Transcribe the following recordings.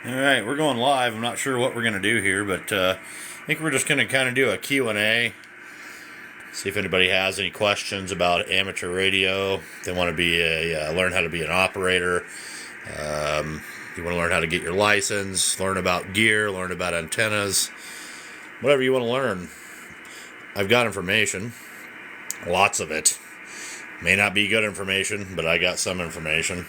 Alright, we're going live. I'm not sure what we're going to do here, but I think we're just going to kind of do a Q&A. See if anybody has any questions about amateur radio. If they want to be learn how to be an operator. You want to learn how to get your license, learn about gear, learn about antennas. Whatever you want to learn. I've got information. Lots of it. May not be good information, but I got some information.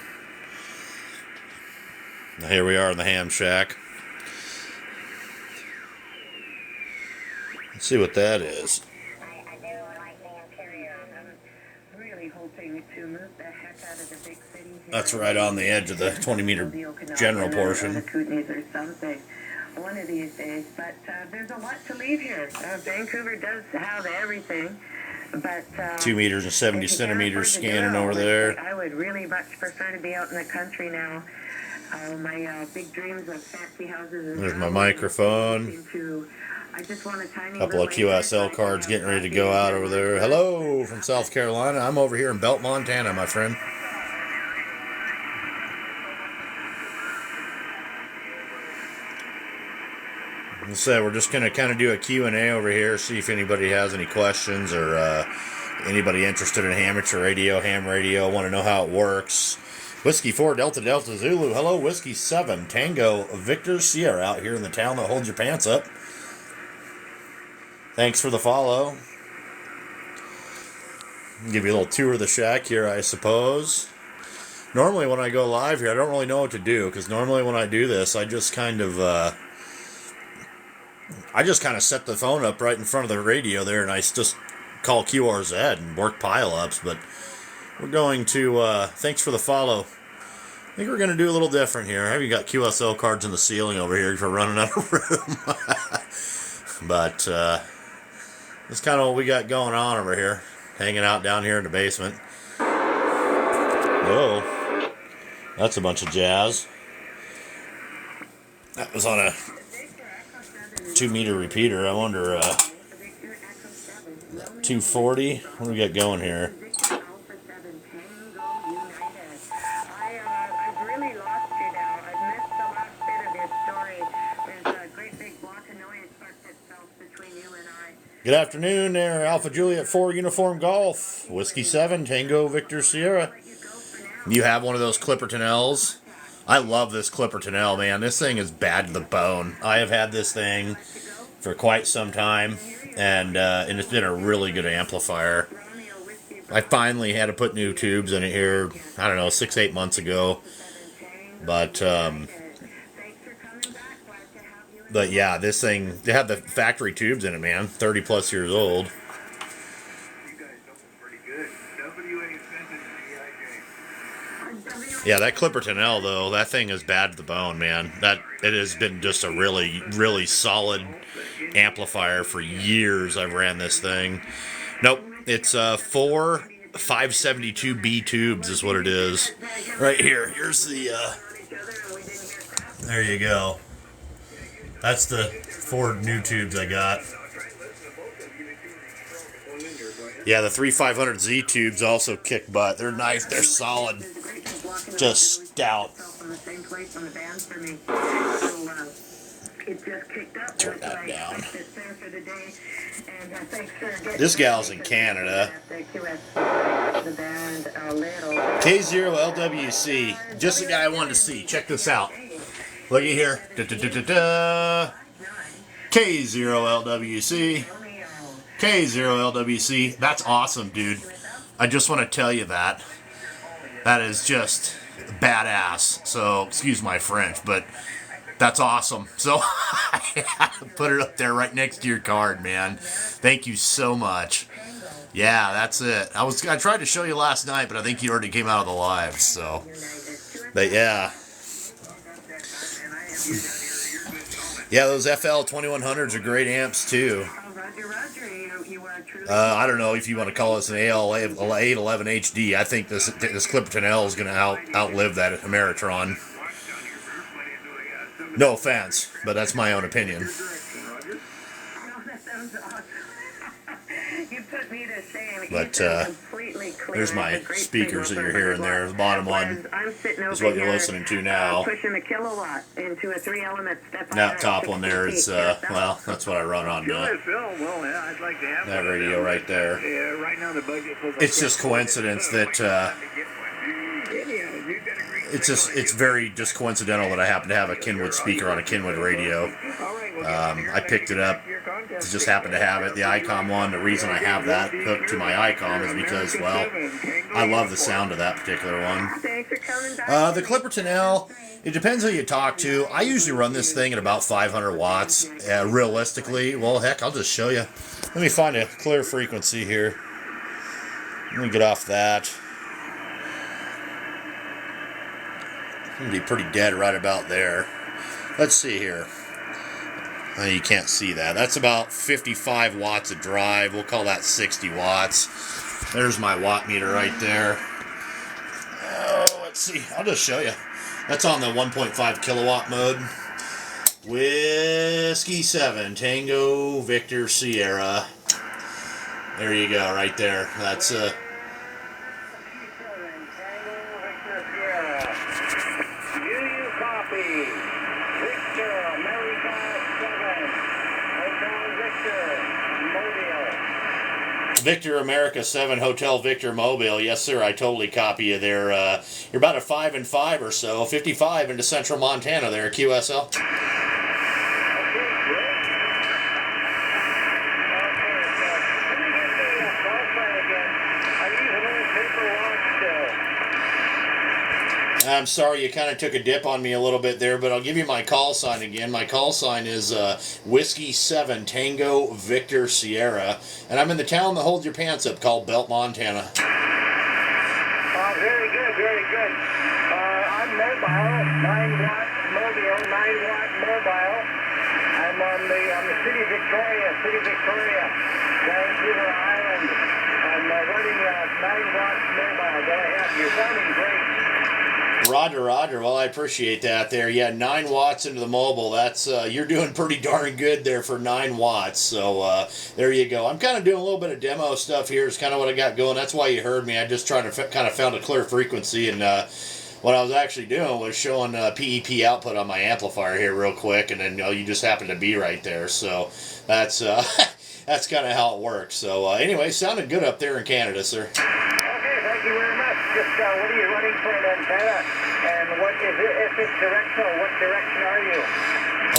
Now here we are in the ham shack. Let's see what that is. I do like the interior. I'm really hoping to move the heck out of the big city here. That's right on the edge of the 20-meter general portion. The Kootenays or something. One of these days. But there's a lot to leave here. Vancouver does have everything. But 2 meters and 70 centimeters scanning over there. I would really much prefer to be out in the country now. My big dreams of fancy houses. There's my microphone. I just want a tiny Couple of QSL cards getting ready to go out over there. Hello from South Carolina. I'm over here in Belt, Montana, my friend. As I said, we're just going to kind of do a Q&A over here, see if anybody has any questions or anybody interested in amateur radio, ham radio, want to know how it works. Whiskey 4 Delta Delta Zulu. Hello, Whiskey 7 Tango Victor Sierra out here in the town that holds your pants up. Thanks for the follow. Give you a little tour of the shack here, I suppose. Normally when I go live here, I don't really know what to do, because normally when I do this, I just kind of set the phone up right in front of the radio there, and I just call QRZ and work pile-ups, but we're going to, thanks for the follow. I think we're going to do a little different here. I have got QSL cards in the ceiling over here for running out of room. But, that's kind of what we got going on over here. Hanging out down here in the basement. Whoa. That's a bunch of jazz. That was on a 2-meter repeater. I wonder, 240? What do we got going here? Good afternoon there, Alpha Juliet 4 Uniform Golf, Whiskey 7 Tango Victor Sierra. You have one of those Clipperton L's? I love this Clipperton L, man. This thing is bad to the bone. I have had this thing for quite some time, and it's been a really good amplifier. I finally had to put new tubes in it here, I don't know, 6-8 months ago. But yeah, this thing, they have the factory tubes in it, man. 30 plus years old. Yeah, that Clipperton L, though, that thing is bad to the bone, man. It has been just a really, really solid amplifier for years. I've ran this thing. Nope, it's 4 572B tubes is what it is. Right here. Here's the, there you go. That's the 4 new tubes I got. Yeah, the 3500Z tubes also kick butt. They're nice. They're solid. Just stout. Turn that down. This gal's in Canada. K0LWC. Just the guy I wanted to see. Check this out. Look at here. K0LWC. K0LWC. That's awesome, dude. I just want to tell you that. That is just badass. So, excuse my French, but that's awesome. So, I put it up there right next to your card, man. Thank you so much. Yeah, that's it. I tried to show you last night, but I think you already came out of the live, so. But yeah. Yeah, those FL 2100s are great amps too. I don't know if you want to call this an AL811 HD. I think this Clipperton L is going to outlive that Ameritron. No offense, but that's my own opinion. But really clear. There's my It's a great speakers that signal you're for hearing there. The bottom one I'm sitting is over what you're here, listening to now. pushing a kilowatt into a 3-element step. That top one there is, well, that's what I run on Well, yeah, I'd like to have that radio right there. Yeah, right now the budget was It's just coincidence that it's very just coincidental that I happen to have a Kenwood speaker on a Kenwood radio. I picked it up to just happen to have it. The ICOM one, the reason I have that hooked to my ICOM is because, well, I love the sound of that particular one. The Clipperton L, it depends who you talk to. I usually run this thing at about 500 watts. Realistically, well, heck, I'll just show you. Let me find a clear frequency here. Let me get off that. It's going to be pretty dead right about there. Let's see here. Oh, you can't see that. That's about 55 watts of drive. We'll call that 60 watts. There's my watt meter right there. Oh, let's see. I'll just show you. That's on the 1.5 kilowatt mode. Whiskey 7, Tango, Victor, Sierra. There you go, right there. That's Do you copy? Victor, America 7, Hotel Victor, Mobile. Victor America 7 Hotel Victor Mobile. Yes, sir. I totally copy you there. You're about a 5 and 5 or so. 55 into central Montana there, QSL. I'm sorry, you kind of took a dip on me a little bit there, but I'll give you my call sign again. My call sign is Whiskey 7 Tango Victor Sierra, and I'm in the town that holds your pants up called Belt, Montana. Very good, very good. I'm mobile, 9-watt mobile, 9-watt mobile. I'm on the City Victoria, Vancouver Island. I'm running 9-watt mobile. Go ahead, you're sounding great. Roger, Roger. Well, I appreciate that there. Yeah, 9 watts into the mobile. That's you're doing pretty darn good there for 9 watts. So there you go. I'm kind of doing a little bit of demo stuff here. It's kind of what I got going. That's why you heard me. I just trying to kind of found a clear frequency, and what I was actually doing was showing PEP output on my amplifier here real quick, and then you just happened to be right there. So that's that's kind of how it works. So anyway, sounded good up there in Canada, sir. Thank you very much. Just what are you running for an antenna? And what is it? If it's directional, what direction are you?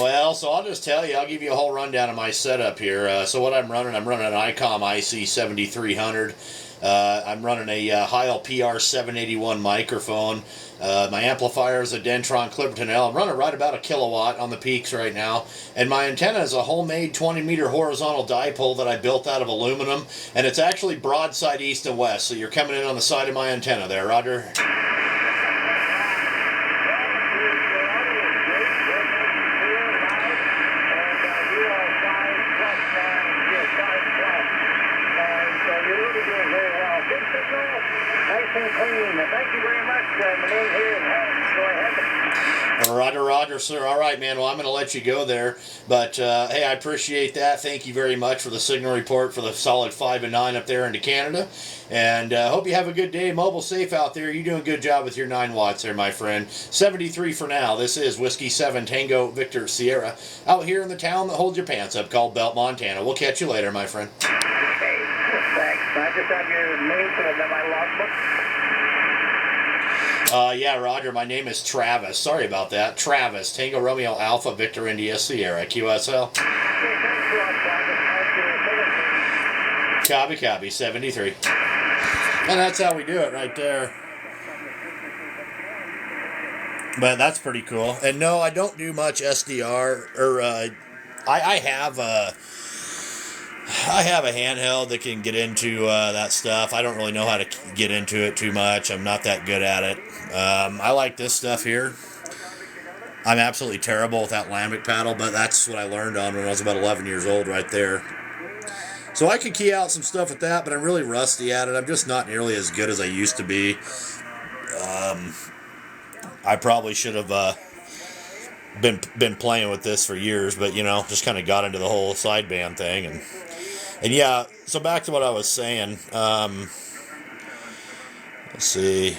Well, so I'll just tell you, I'll give you a whole rundown of my setup here. So what I'm running an ICOM IC7300. I'm running a Heil PR781 microphone. My amplifier is a Dentron Clipperton L. I'm running right about a kilowatt on the peaks right now. And my antenna is a homemade 20-meter horizontal dipole that I built out of aluminum. And it's actually broadside east and west. So you're coming in on the side of my antenna there, Roger. Thank you very much. My name here is Hank. Go ahead. Roger, Roger, sir. All right, man. Well, I'm going to let you go there. But, hey, I appreciate that. Thank you very much for the signal report for the solid 5 and 9 up there into Canada. And hope you have a good day. Mobile safe out there. You're doing a good job with your 9 watts there, my friend. 73 for now. This is Whiskey 7 Tango Victor Sierra out here in the town that holds your pants up called Belt, Montana. We'll catch you later, my friend. Okay, thanks. I just have your name for my logbook. Yeah, Roger, my name is Travis. Sorry about that. Travis, Tango Romeo Alpha Victor India Sierra, QSL. Copy, 73. And that's how we do it right there. But that's pretty cool. And no, I don't do much SDR, or I have a handheld that can get into that stuff. I don't really know how to get into it too much. I'm not that good at it. I like this stuff here. I'm absolutely terrible with that lambic paddle, but that's what I learned on when I was about 11 years old right there. So I could key out some stuff with that, but I'm really rusty at it. I'm just not nearly as good as I used to be. I probably should have been playing with this for years, but just kind of got into the whole sideband thing, and yeah. So back to what I was saying. Let's see.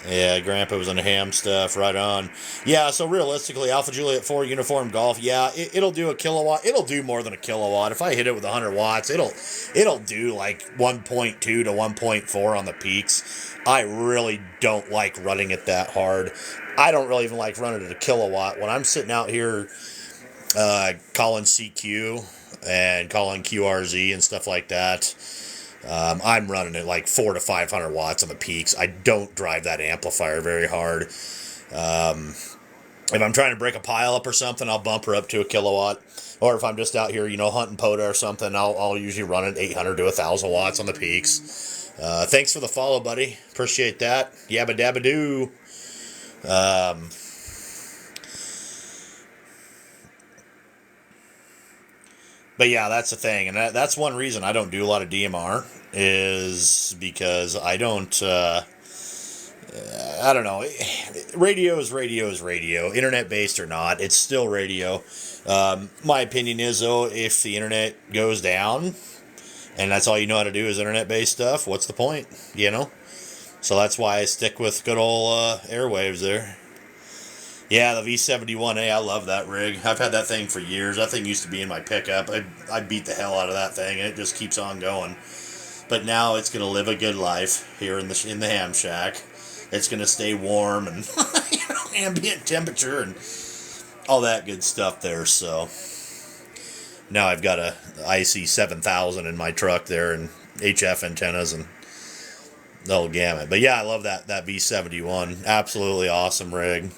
Yeah, Grandpa was on the ham stuff. Right on. Yeah, so realistically, Alpha Juliet 4 Uniform Golf, yeah, it'll do a kilowatt. It'll do more than a kilowatt. If I hit it with 100 watts, it'll do like 1.2 to 1.4 on the peaks. I really don't like running it that hard. I don't really even like running it at a kilowatt. When I'm sitting out here calling CQ and calling QRZ and stuff like that, I'm running it like 400 to 500 watts on the peaks. I don't drive that amplifier very hard. If I'm trying to break a pile up or something, I'll bump her up to a kilowatt. Or if I'm just out here, hunting POTA or something, I'll usually run it 800 to 1,000 watts on the peaks. Thanks for the follow, buddy. Appreciate that. Yabba dabba doo. But yeah, that's the thing, and that's one reason I don't do a lot of DMR, is because I don't. I don't know. Radio is radio. Internet based or not, it's still radio. My opinion is, though, if the internet goes down, and that's all you know how to do is internet based stuff, what's the point? So that's why I stick with good old airwaves there. Yeah, the V71A, I love that rig. I've had that thing for years. That thing used to be in my pickup. I beat the hell out of that thing, and it just keeps on going. But now it's going to live a good life here in the ham shack. It's going to stay warm and ambient temperature and all that good stuff there. So now I've got a IC 7000 in my truck there and HF antennas and the whole gamut. But yeah, I love that V71. Absolutely awesome rig.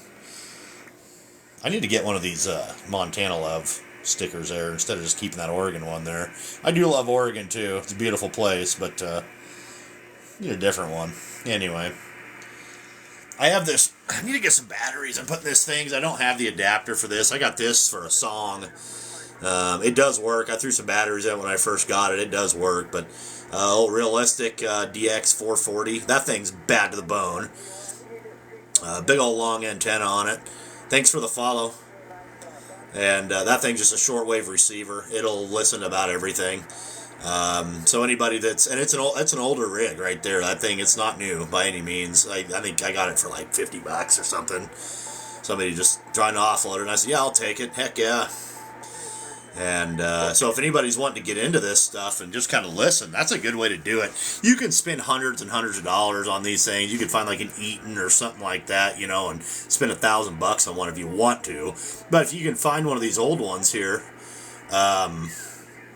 I need to get one of these Montana Love stickers there instead of just keeping that Oregon one there. I do love Oregon too. It's a beautiful place, but need a different one. Anyway, I have this. I need to get some batteries. I'm putting this thing. I don't have the adapter for this. I got this for a song. It does work. I threw some batteries in when I first got it. It does work, but old Realistic DX440. That thing's bad to the bone. Big old long antenna on it. Thanks for the follow. And that thing's just a shortwave receiver. It'll listen to about everything. So anybody it's an older rig right there. That thing, it's not new by any means. I think I got it for like $50 or something. Somebody just trying to offload it, and I said, yeah, I'll take it. Heck yeah. And so if anybody's wanting to get into this stuff and just kind of listen, that's a good way to do it. You can spend hundreds and hundreds of dollars on these things. You can find like an Eaton or something like that, and spend $1,000 on one if you want to. But if you can find one of these old ones here,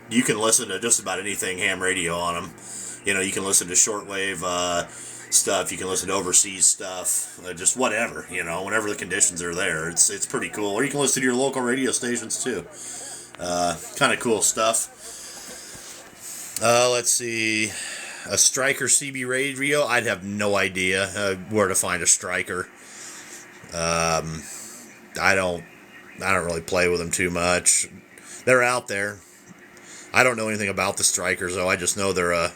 you can listen to just about anything ham radio on them. You can listen to shortwave stuff. You can listen to overseas stuff. Just whatever, whenever the conditions are there. It's pretty cool. Or you can listen to your local radio stations too. Kind of cool stuff. Let's see. A Striker CB radio. I'd have no idea where to find a Striker. I don't really play with them too much. They're out there. I don't know anything about the Strikers, though. I just know they're a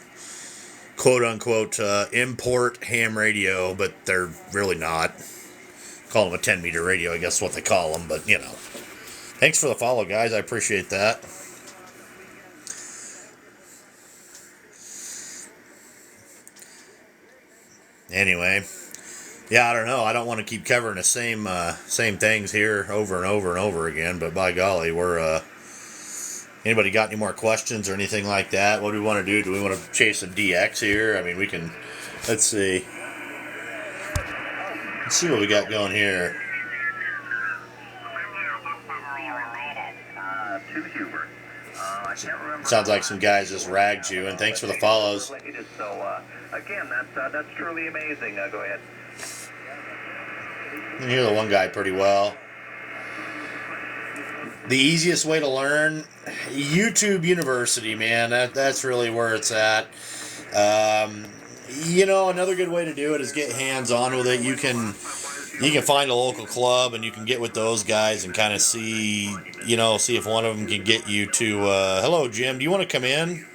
quote-unquote import ham radio, but they're really not. Call them a 10-meter radio, I guess is what they call them, but, Thanks for the follow, guys. I appreciate that. Anyway, yeah, I don't know. I don't want to keep covering the same things here over and over and over again, but by golly, we're anybody got any more questions or anything like that? What do we want to do? Do we want to chase some DX here? I mean, we can. Let's see. Let's see what we got going here. Sounds like some guys just ragged you, and thanks for the follows. So, again, that's truly amazing. Go ahead. You hear the one guy pretty well. The easiest way to learn, YouTube University, man. That's really where it's at. Another good way to do it is get hands-on with it. You can find a local club and you can get with those guys and kind of see if one of them can get you to, hello, Jim, do you want to come in?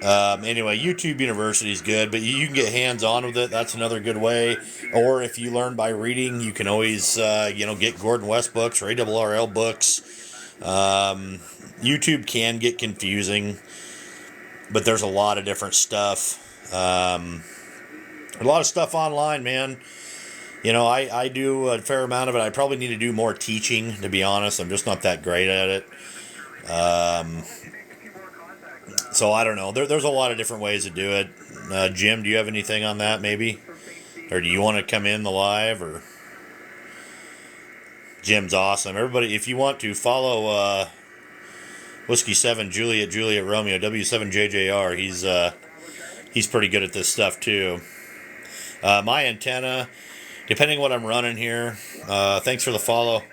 Anyway, YouTube University is good, but you can get hands-on with it. That's another good way. Or if you learn by reading, you can always, get Gordon West books or ARRL books. YouTube can get confusing. but there's a lot of different stuff. A lot of stuff online, man. You know, I do a fair amount of it. I probably need to do more teaching, to be honest. I'm just not that great at it. So I don't know. There's a lot of different ways to do it. Jim, do you have anything on that, maybe? Or do you want to come in the live? Or Jim's awesome. Everybody, if you want to, follow Whiskey 7 Juliet Romeo W7JJR. He's pretty good at this stuff too. My antenna, depending what I'm running here, thanks for the follow.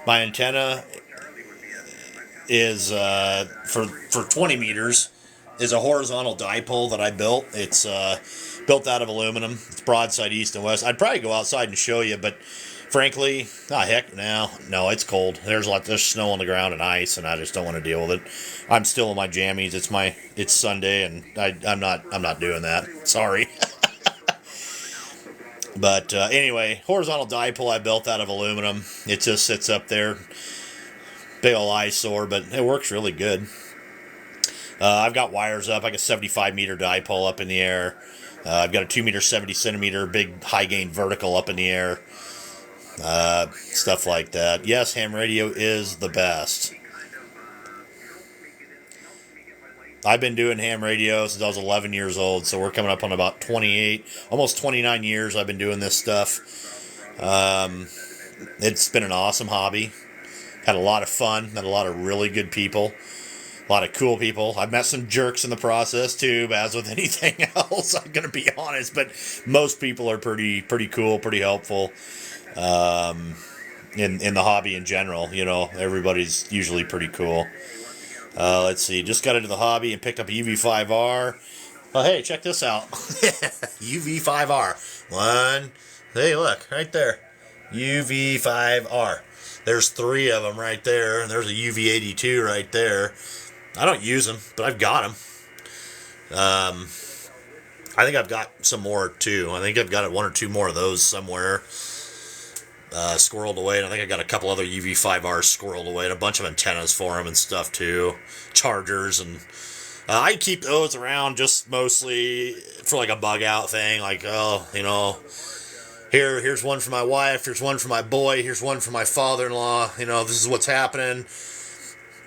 My antenna is for 20 meters is a horizontal dipole that I built. It's built out of aluminum. It's broadside east and west. I'd probably go outside and show you, but frankly, heck, no, it's cold. There's snow on the ground and ice, and I just don't want to deal with it. I'm still in my jammies. It's Sunday, and I'm not doing that. Sorry. But anyway, horizontal dipole I built out of aluminum. It just sits up there. Big ol' eyesore, but it works really good. I've got wires up. I got a 75 meter dipole up in the air. I've got a 2 meter 70 centimeter big high gain vertical up in the air. Stuff like that. Yes, ham radio is the best. I've been doing ham radio since I was 11 years old, so we're coming up on about 28, almost 29 years I've been doing this stuff. It's been an awesome hobby. Had a lot of fun, met a lot of really good people, a lot of cool people. I've met some jerks in the process too, as with anything else, I'm going to be honest, but most people are pretty cool, pretty helpful. In the hobby in general, you know, everybody's usually pretty cool. Let's see, just got into the hobby and picked up a UV5R. Oh, hey, check this out. UV5R. Hey, look, right there. UV5R. There's 3 of them right there, and there's a UV82 right there. I don't use them, but I've got them. I think I've got some more, too. I think I've got 1 or 2 more of those somewhere. Squirreled away, and I think I got a couple other UV5Rs squirreled away, and a bunch of antennas for them and stuff too, chargers, and I keep those around just mostly for like a bug out thing, like, oh, you know, here's one for my wife, here's one for my boy, here's one for my father-in-law, you know, this is what's happening.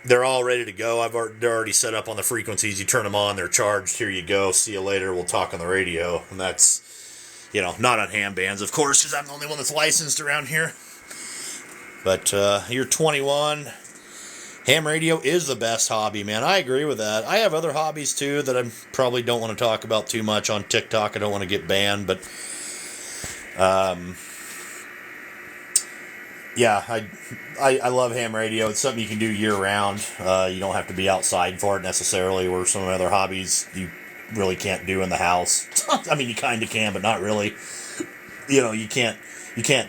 They're all ready to go. They're already set up on the frequencies. You turn them on, they're charged. Here you go. See you later. We'll talk on the radio, and that's, you know, not on ham bands, of course, because I'm the only one that's licensed around here. But you're 21. Ham radio is the best hobby, man. I agree with that. I have other hobbies, too, that I probably don't want to talk about too much on TikTok. I don't want to get banned, but yeah, I love ham radio. It's something you can do year-round. You don't have to be outside for it necessarily, where some other hobbies you really can't do in the house. I mean, you kind of can, but not really. You know, you can't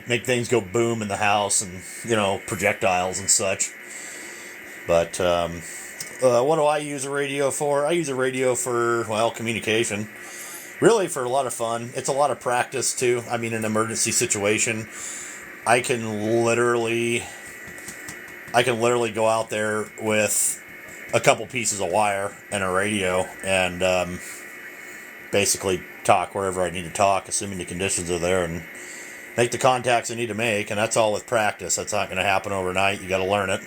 make things go boom in the house and, you know, projectiles and such. But what do I use a radio for? I use a radio for, well, communication. Really for a lot of fun. It's a lot of practice too. I mean, in an emergency situation, I can literally go out there with a couple pieces of wire and a radio and basically talk wherever I need to talk, assuming the conditions are there, and make the contacts I need to make, and that's all with practice. That's not going to happen overnight. You got to learn it.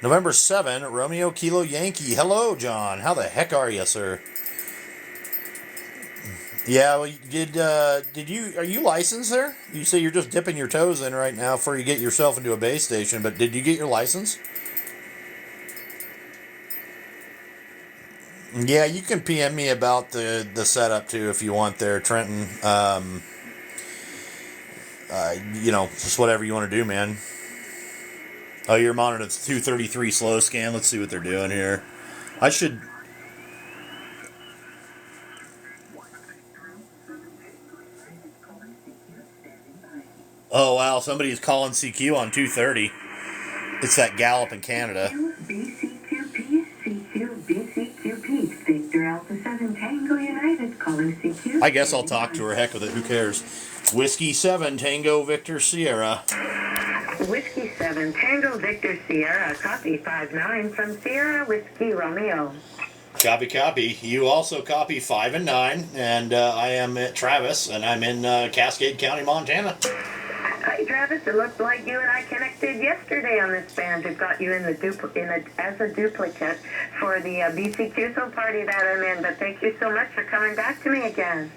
November 7, Romeo Kilo Yankee. Hello, John. How the heck are you, sir? Yeah, well, are you licensed there? You say you're just dipping your toes in right now before you get yourself into a base station, but did you get your license? Yeah, you can PM me about the setup too if you want there, Trenton. You know, just whatever you want to do, man. Oh, you're monitoring 233 slow scan. Let's see what they're doing here. I should. Oh, wow. Somebody's calling CQ on 230. It's that Gallup in Canada. BC2P, CQ, BC2P, Victor Alpha 7 Tango United, calling CQ. I guess I'll talk to her. Heck with it. Who cares? Whiskey 7 Tango Victor Sierra. Whiskey 7, Tango Victor Sierra, copy 5-9 from Sierra Whiskey Romeo. Copy, copy. You also copy 5 and 9, and I am at Travis, and I'm in Cascade County, Montana. Hi, Travis. It looks like you and I connected yesterday on this band. We've got you in the as a duplicate for the BCQSO party that I'm in. But thank you so much for coming back to me again.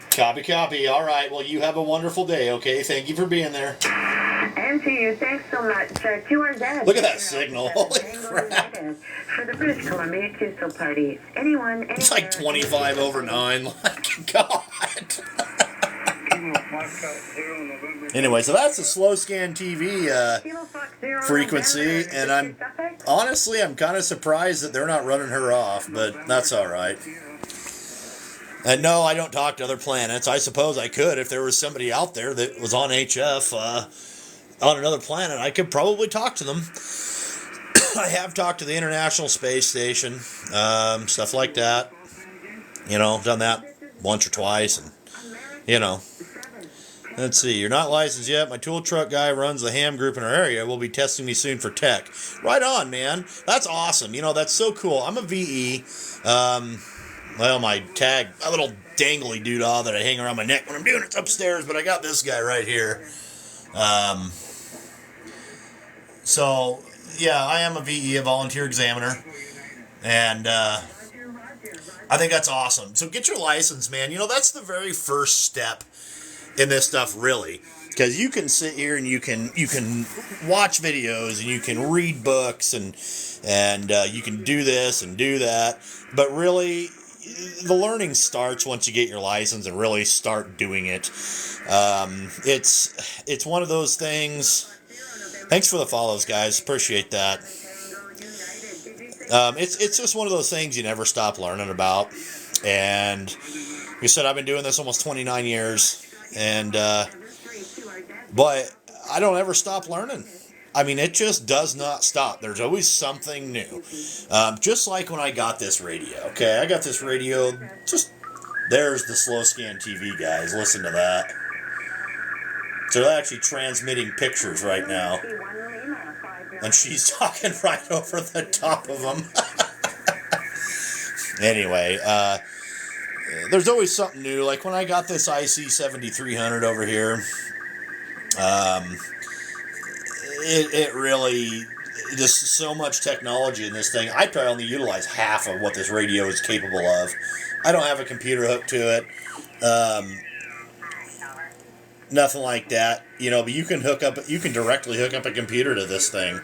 Copy, copy. All right. Well, you have a wonderful day, okay? Thank you for being there. And to you, thanks so much. QRZ. Look at that signal. Holy crap. For the British Columbia QSO party. Anyone, It's like 25 over 9. Like, God. Anyway, so that's the Slow Scan TV frequency, and I'm kind of surprised that they're not running her off, but that's all right. And no, I don't talk to other planets. I suppose I could if there was somebody out there that was on HF on another planet. I could probably talk to them. I have talked to the International Space Station, stuff like that. You know, done that once or twice, and you know. Let's see, you're not licensed yet. My tool truck guy runs the ham group in our area. Will be testing me soon for tech. Right on, man. That's awesome. You know, that's so cool. I'm a VE. Well, my little dangly doodah that I hang around my neck when I'm doing it's upstairs, but I got this guy right here. So, yeah, I am a VE, a volunteer examiner. And I think that's awesome. So get your license, man. You know, that's the very first step in this stuff, really, because you can sit here and you can watch videos and you can read books and you can do this and do that, but really the learning starts once you get your license and really start doing it. It's one of those things. Thanks for the follows, guys. Appreciate that. It's just one of those things you never stop learning about. And like I said, I've been doing this almost 29 years. And, but I don't ever stop learning. I mean, it just does not stop. There's always something new. Just like when I got this radio, okay? I got this radio, there's the Slow Scan TV, guys. Listen to that. So they're actually transmitting pictures right now. And she's talking right over the top of them. Anyway, there's always something new. Like when I got this IC 7300 over here, it really, just so much technology in this thing. I probably only utilize half of what this radio is capable of. I don't have a computer hooked to it. Nothing like that, you know, but you can directly hook up a computer to this thing,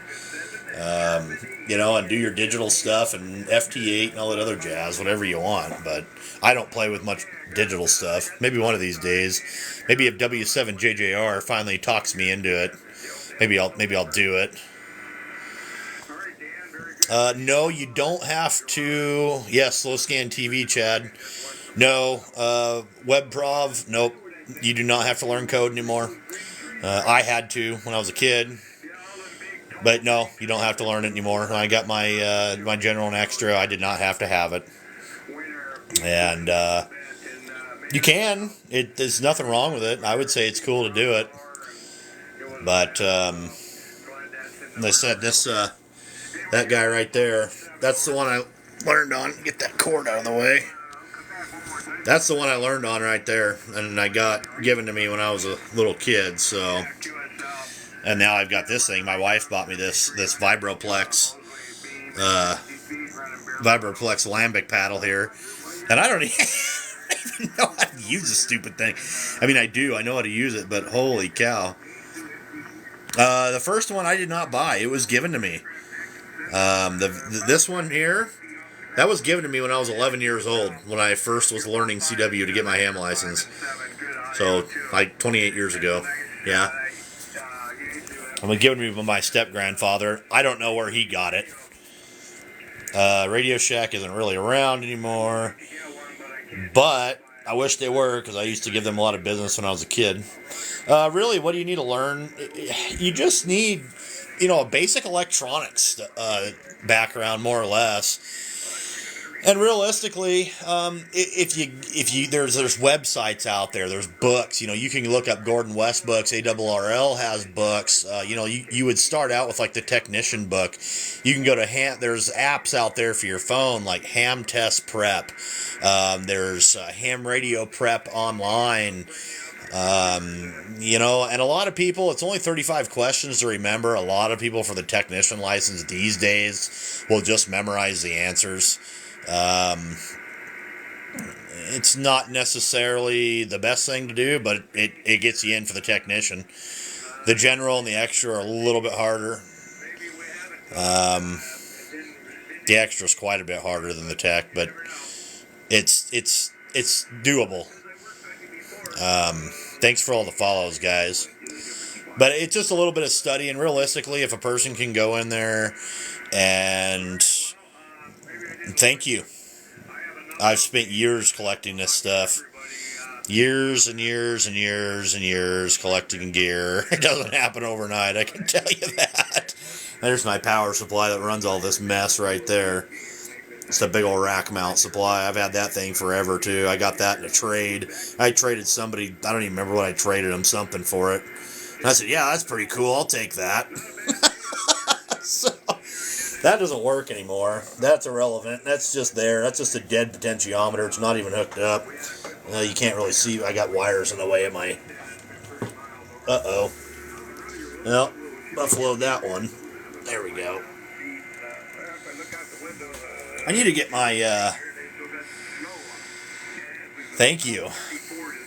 you know, and do your digital stuff and FT8 and all that other jazz, whatever you want. But I don't play with much digital stuff. Maybe one of these days, maybe if W7JJR finally talks me into it, maybe I'll do it. No, you don't have to. Yes, Slow Scan TV, Chad. No, WebProv, nope. You do not have to learn code anymore. I had to when I was a kid. But no, you don't have to learn it anymore. When I got my my General and Extra, I did not have to have it. And you can. There's nothing wrong with it. I would say it's cool to do it. But like I said, that guy right there, that's the one I learned on. Get that cord out of the way. That's the one I learned on right there, and I got given to me when I was a little kid. So, and now I've got this thing. My wife bought me this Vibroplex lambic paddle here, and I don't even know how to use this stupid thing. I mean, I do. I know how to use it, but holy cow! The first one I did not buy. It was given to me. This one here. That was given to me when I was 11 years old, when I first was learning CW to get my ham license. So, like 28 years ago. Yeah. It was given to me by my step-grandfather. I don't know where he got it. Radio Shack isn't really around anymore. But I wish they were, because I used to give them a lot of business when I was a kid. Really, what do you need to learn? You just need, you know, a basic electronics background, more or less. And realistically, if you there's websites out there, there's books. You can look up Gordon West books. ARRL has books. You would start out with like the technician book. You can go to there's apps out there for your phone like Ham Test Prep. There's Ham Radio Prep online. And a lot of people, it's only 35 questions to remember. A lot of people for the technician license these days will just memorize the answers. It's not necessarily the best thing to do, but it gets you in for the technician. The general and the extra are a little bit harder. The extra is quite a bit harder than the tech, but it's doable. Thanks for all the follows, guys. But it's just a little bit of study, and realistically, if a person can go in there and thank you. I've spent years collecting this stuff. Years and years and years and years collecting gear. It doesn't happen overnight, I can tell you that. There's my power supply that runs all this mess right there. It's a big old rack mount supply. I've had that thing forever, too. I got that in a trade. I traded somebody, I don't even remember what I traded them, something for it. And I said, yeah, that's pretty cool. I'll take that. So, that doesn't work anymore. That's irrelevant. That's just there. That's just a dead potentiometer. It's not even hooked up. You can't really see. I got wires in the way of my... Uh-oh. Well, buffaloed that one. There we go. I need to get my, Thank you.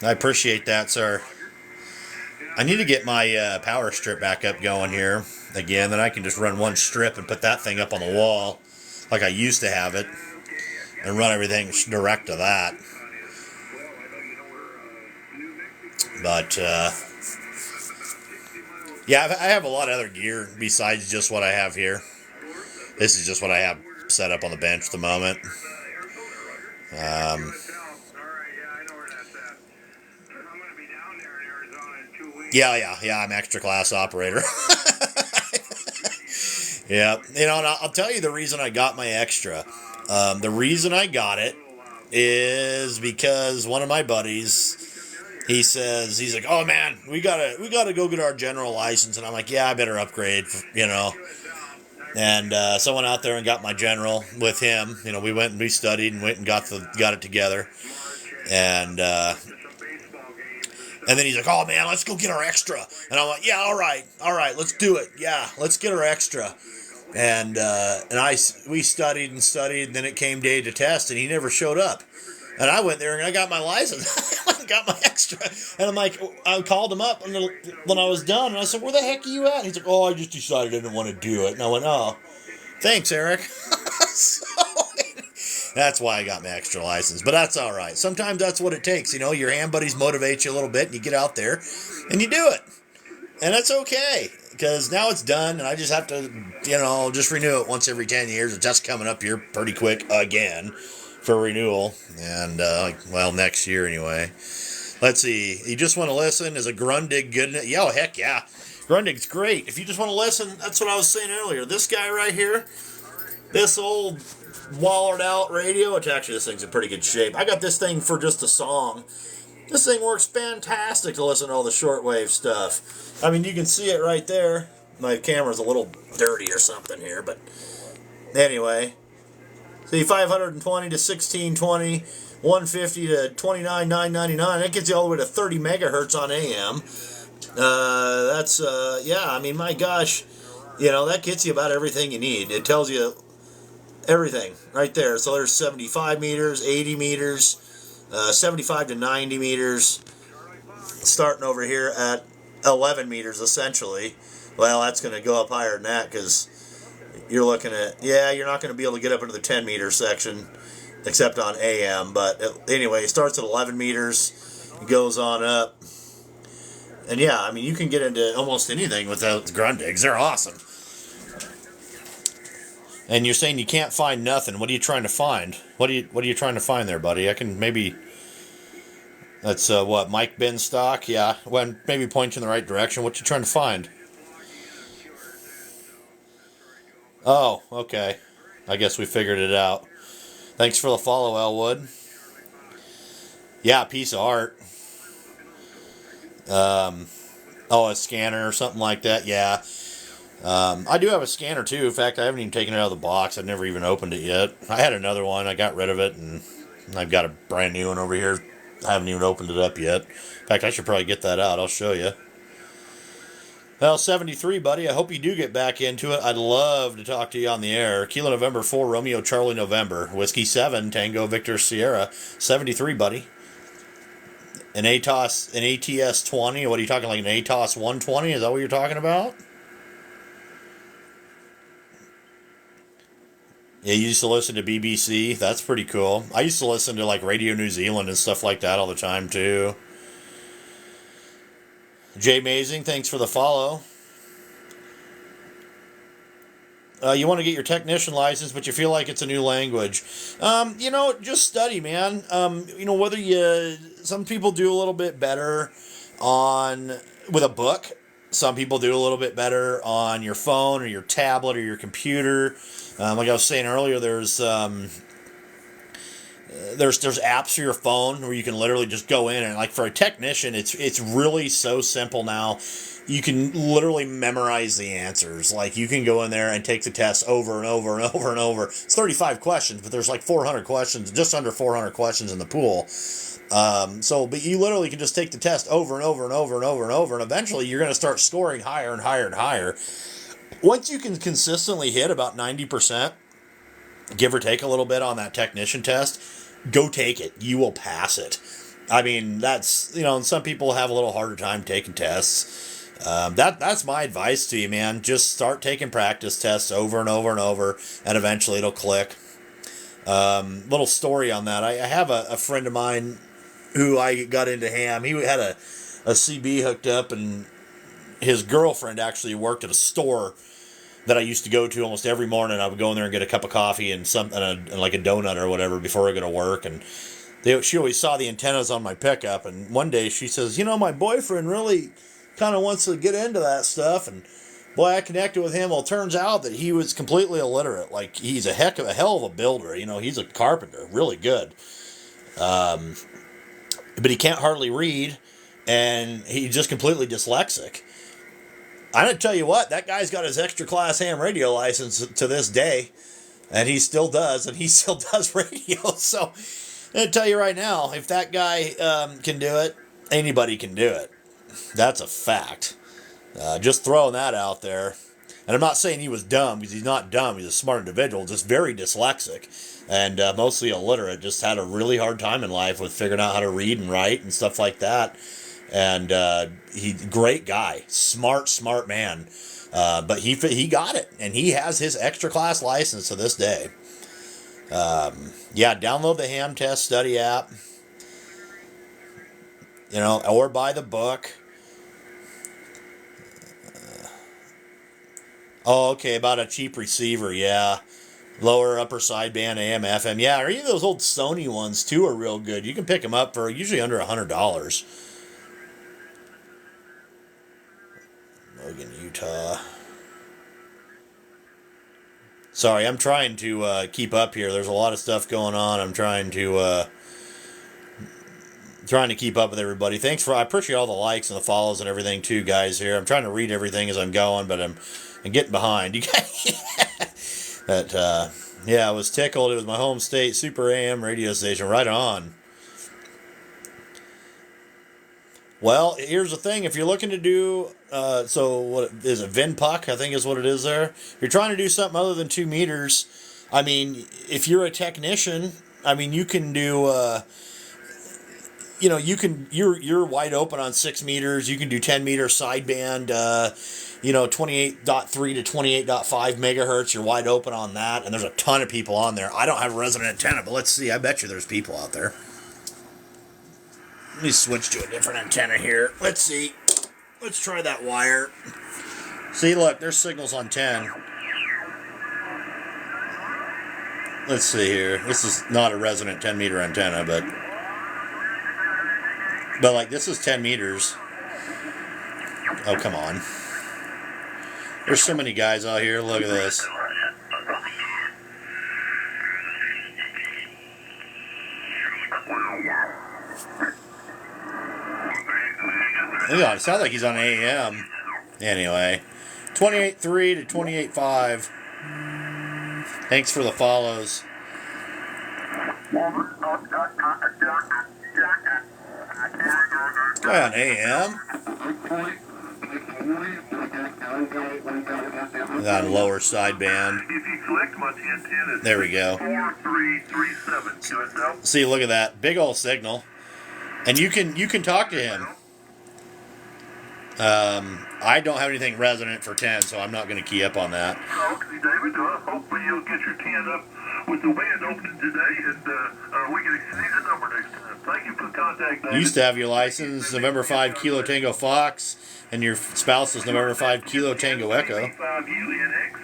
I appreciate that, sir. I need to get my power strip back up going here again. Then I can just run one strip and put that thing up on the wall like I used to have it and run everything direct to that. But, yeah, I have a lot of other gear besides just what I have here. This is just what I have set up on the bench at the moment. Yeah, I'm extra class operator. Yeah, and I'll tell you the reason I got my extra. The reason I got it is because one of my buddies, he's like, oh man, we gotta go get our general license, and I'm like, yeah, I better upgrade, And so I went out there and got my general with him. We went and we studied and went and got it together. And then he's like, oh man, let's go get our extra. And I'm like, yeah, all right, let's do it. Yeah, let's get our extra. And we studied, and then it came day to test, and he never showed up. And I went there and I got my license. I got my extra. And I'm like, I called him up when I was done. And I said, where the heck are you at? And he's like, oh, I just decided I didn't want to do it. And I went, oh, thanks, Eric. So, that's why I got my extra license. But that's all right. Sometimes that's what it takes. Your hand buddies motivate you a little bit, and you get out there and you do it. And that's okay. Because now it's done, and I just have to, just renew it once every 10 years. It's just coming up here pretty quick again for renewal, and next year anyway. Let's see. You just want to listen? Is a Grundig good? Yeah, heck yeah. Grundig's great. If you just want to listen, that's what I was saying earlier. This guy right here, this old wallered out radio, which actually this thing's in pretty good shape. I got this thing for just a song. This thing works fantastic to listen to all the shortwave stuff. I mean, you can see it right there. My camera's a little dirty or something here, but anyway. See, 520 to 1620, 150 to 29,999. That gets you all the way to 30 megahertz on AM. My gosh, that gets you about everything you need. It tells you everything right there. So there's 75 meters, 80 meters, 75 to 90 meters, starting over here at 11 meters essentially. Well, that's going to go up higher than that because you're looking at, you're not going to be able to get up into the 10 meter section except on AM. But anyway, it starts at 11 meters, it goes on up. And you can get into almost anything with those Grundigs. They're awesome. And you're saying you can't find nothing. What are you trying to find? What are you trying to find there, buddy? I can maybe... That's, Mike Benstock? Yeah. Well, maybe point you in the right direction. What you trying to find? Oh, okay. I guess we figured it out. Thanks for the follow, Elwood. Yeah, piece of art. Oh, a scanner or something like that. Yeah. I do have a scanner too. In fact, I haven't even taken it out of the box. I've never even opened it yet. I had another one. I got rid of it, and I've got a brand new one over here. I haven't even opened it up yet. In fact, I should probably get that out. I'll show you. Well, 73, buddy. I hope you do get back into it. I'd love to talk to you on the air. Kilo November 4, Romeo Charlie November. Whiskey 7, Tango Victor Sierra. 73, buddy. An ATS 20. What are you talking, like an ATOS 120? Is that what you're talking about? Yeah, you used to listen to BBC. That's pretty cool. I used to listen to like Radio New Zealand and stuff like that all the time too. Jay Mazing, thanks for the follow. You want to get your technician license, but you feel like it's a new language. Just study, man. Some people do a little bit better with a book. Some people do a little bit better on your phone or your tablet or your computer. Like I was saying earlier, there's apps for your phone where you can literally just go in and, like, for a technician, it's really so simple now. You can literally memorize the answers. Like, you can go in there and take the test over and over and over and over. It's 35 questions, but there's like 400 questions, just under 400 questions in the pool. But you literally can just take the test over and over and over and over and over, and eventually you're going to start scoring higher and higher and higher. Once you can consistently hit about 90%, give or take a little bit on that technician test, go take it. You will pass it. I mean, that's, and some people have a little harder time taking tests. That's my advice to you, man. Just start taking practice tests over and over and over, and eventually it'll click. Little story on that. I have a friend of mine who I got into ham. He had a CB hooked up, and his girlfriend actually worked at a store that I used to go to almost every morning. I would go in there and get a cup of coffee and something, and like a donut or whatever before I go to work. And she always saw the antennas on my pickup. And one day she says, my boyfriend really kind of wants to get into that stuff. And boy, I connected with him. Well, it turns out that he was completely illiterate. Like, he's a hell of a builder. He's a carpenter, really good. But he can't hardly read, and he's just completely dyslexic. I'm going to tell you what, that guy's got his extra class ham radio license to this day, and he still does radio. So I'm going to tell you right now, if that guy can do it, anybody can do it. That's a fact. Just throwing that out there. And I'm not saying he was dumb, because he's not dumb. He's a smart individual, just very dyslexic and mostly illiterate. Just had a really hard time in life with figuring out how to read and write and stuff like that. And great guy, smart man. But he got it, and he has his extra class license to this day. Download the Ham Test Study app, or buy the book. About a cheap receiver, yeah. Lower, upper sideband, AM, FM. Yeah, or even those old Sony ones, too, are real good. You can pick them up for usually under $100. Logan, Utah. Sorry, I'm trying to keep up here. There's a lot of stuff going on. I'm trying to keep up with everybody. I appreciate all the likes and the follows and everything too, guys. Here, I'm trying to read everything as I'm going, but I'm getting behind. You guys, but I was tickled. It was my home state Super AM radio station. Right on. Well, here's the thing. If you're looking to do, what is it, VinPuck, I think is what it is there. If you're trying to do something other than 2 meters, I mean, if you're a technician, I mean, you can do, you're wide open on 6 meters. You can do 10 meter sideband, 28.3 to 28.5 megahertz. You're wide open on that. And there's a ton of people on there. I don't have a resonant antenna, but let's see. I bet you there's people out there. Let me switch to a different antenna here. Let's see. Let's try that wire. See, look, there's signals on 10. Let's see here. This is not a resonant 10 meter antenna, but like, this is 10 meters. Oh, come on. There's so many guys out here. Look at this. Yeah, it sounds like he's on AM. Anyway, 28.3 to 28.5. Thanks for the follows. Guy on AM. On lower sideband. If you select my 1010, it's There we go. 4337 QSL. See, look at that big old signal, and you can talk to him. I don't have anything resonant for 10, so I'm not going to key up on that. Okay, David. Hopefully you'll get your 10 up with the band opening today, and we can exceed the number next time. Thank you for the contact, David. You used to have your license November 5 Kilo Tango Fox, and your spouse is November 5 Kilo Tango Echo. 5UNX.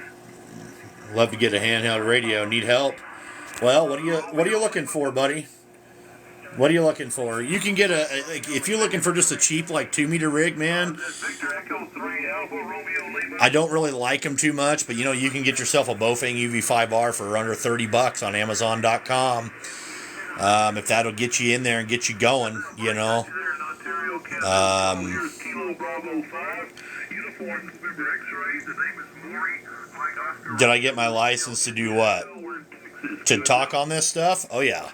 Love to get a handheld radio. Need help? Well, what are you looking for, buddy? What are you looking for? You can get if you're looking for just a cheap like 2-meter rig, man. Victor Echo 3 Alpha Romeo Lima. I don't really like them too much, but you can get yourself a Bofang UV5R for under $30 on Amazon.com. If that'll get you in there and get you going, Kilo Bravo 5. Uniform November X-ray. The name is Maury. Did I get my license to do what? To talk on this stuff? Oh, yeah.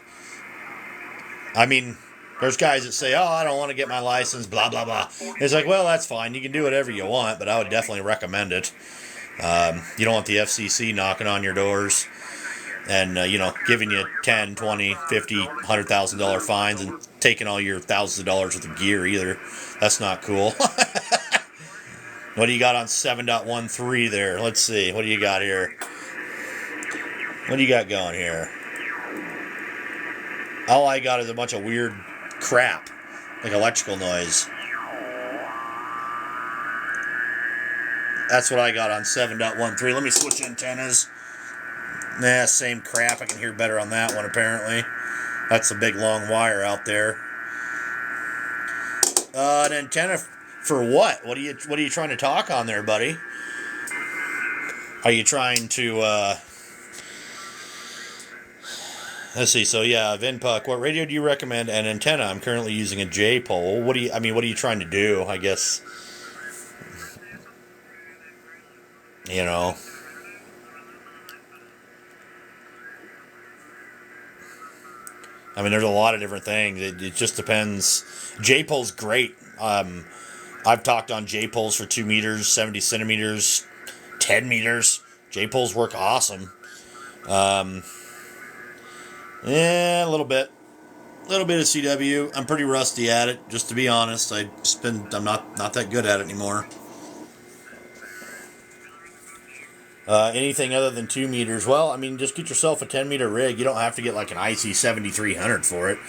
I mean, there's guys that say, oh, I don't want to get my license, blah, blah, blah. It's like, well, that's fine. You can do whatever you want, but I would definitely recommend it. You don't want the FCC knocking on your doors and, giving you $10, $20, $50, $100,000 fines and taking all your thousands of dollars worth of gear either. That's not cool. What do you got on 7.13 there? Let's see. What do you got here? What do you got going here? All I got is a bunch of weird crap, like electrical noise. That's what I got on 7.13. Let me switch antennas. Nah, same crap. I can hear better on that one, apparently. That's a big, long wire out there. An antenna for what? What are you trying to talk on there, buddy? Are you trying to, let's see. So yeah, Vinpuck. What radio do you recommend? An antenna. I'm currently using a J-pole. What are you trying to do? I guess. I mean, there's a lot of different things. It just depends. J-pole's great. I've talked on J-poles for 2 meters, 70 centimeters, 10 meters. J-poles work awesome. Yeah, a little bit of CW. I'm pretty rusty at it, just to be honest. I'm not that good at it anymore. Anything other than 2 meters, well, I mean, just get yourself a 10-meter rig. You don't have to get like an IC 7300 for it.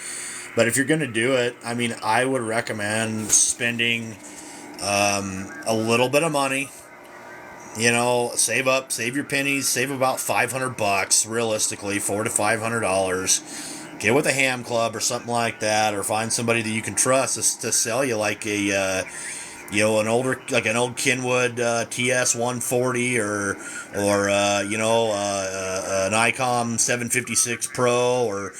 But if you're going to do it, I mean, I would recommend spending a little bit of money. Save your pennies, save about $500, realistically, $400 to $500. Get with a ham club or something like that, or find somebody that you can trust to sell you like an old Kenwood TS 140 or an ICOM 756 Pro, or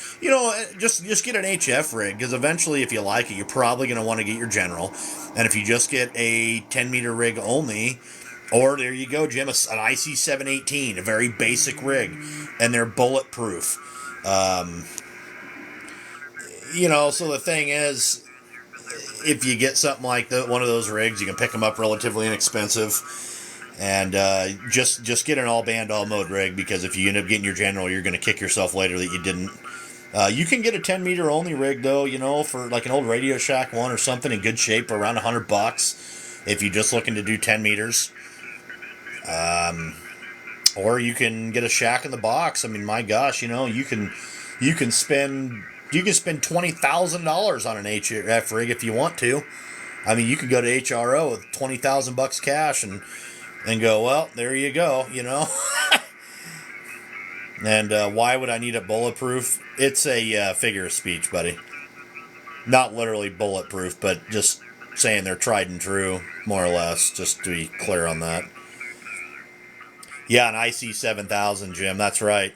just get an HF rig, because eventually, if you like it, you're probably going to want to get your General. And if you just get a 10-meter rig only, or there you go, Jim, an IC 718, a very basic rig, and they're bulletproof. So the thing is, if you get something like one of those rigs, you can pick them up relatively inexpensive, and just get an all-band, all-mode rig, because if you end up getting your General, you're going to kick yourself later that you didn't. You can get a 10-meter only rig, though, for like an old Radio Shack one or something in good shape, around $100, if you're just looking to do 10 meters. Or you can get a Shack in the Box. I mean, my gosh, you can spend $20,000 on an HF rig if you want to. I mean, you could go to HRO with $20,000 cash and go, well, there you go, And why would I need it bulletproof? It's a figure of speech, buddy. Not literally bulletproof, but just saying they're tried and true, more or less, just to be clear on that. Yeah, an IC 7000, Jim, that's right.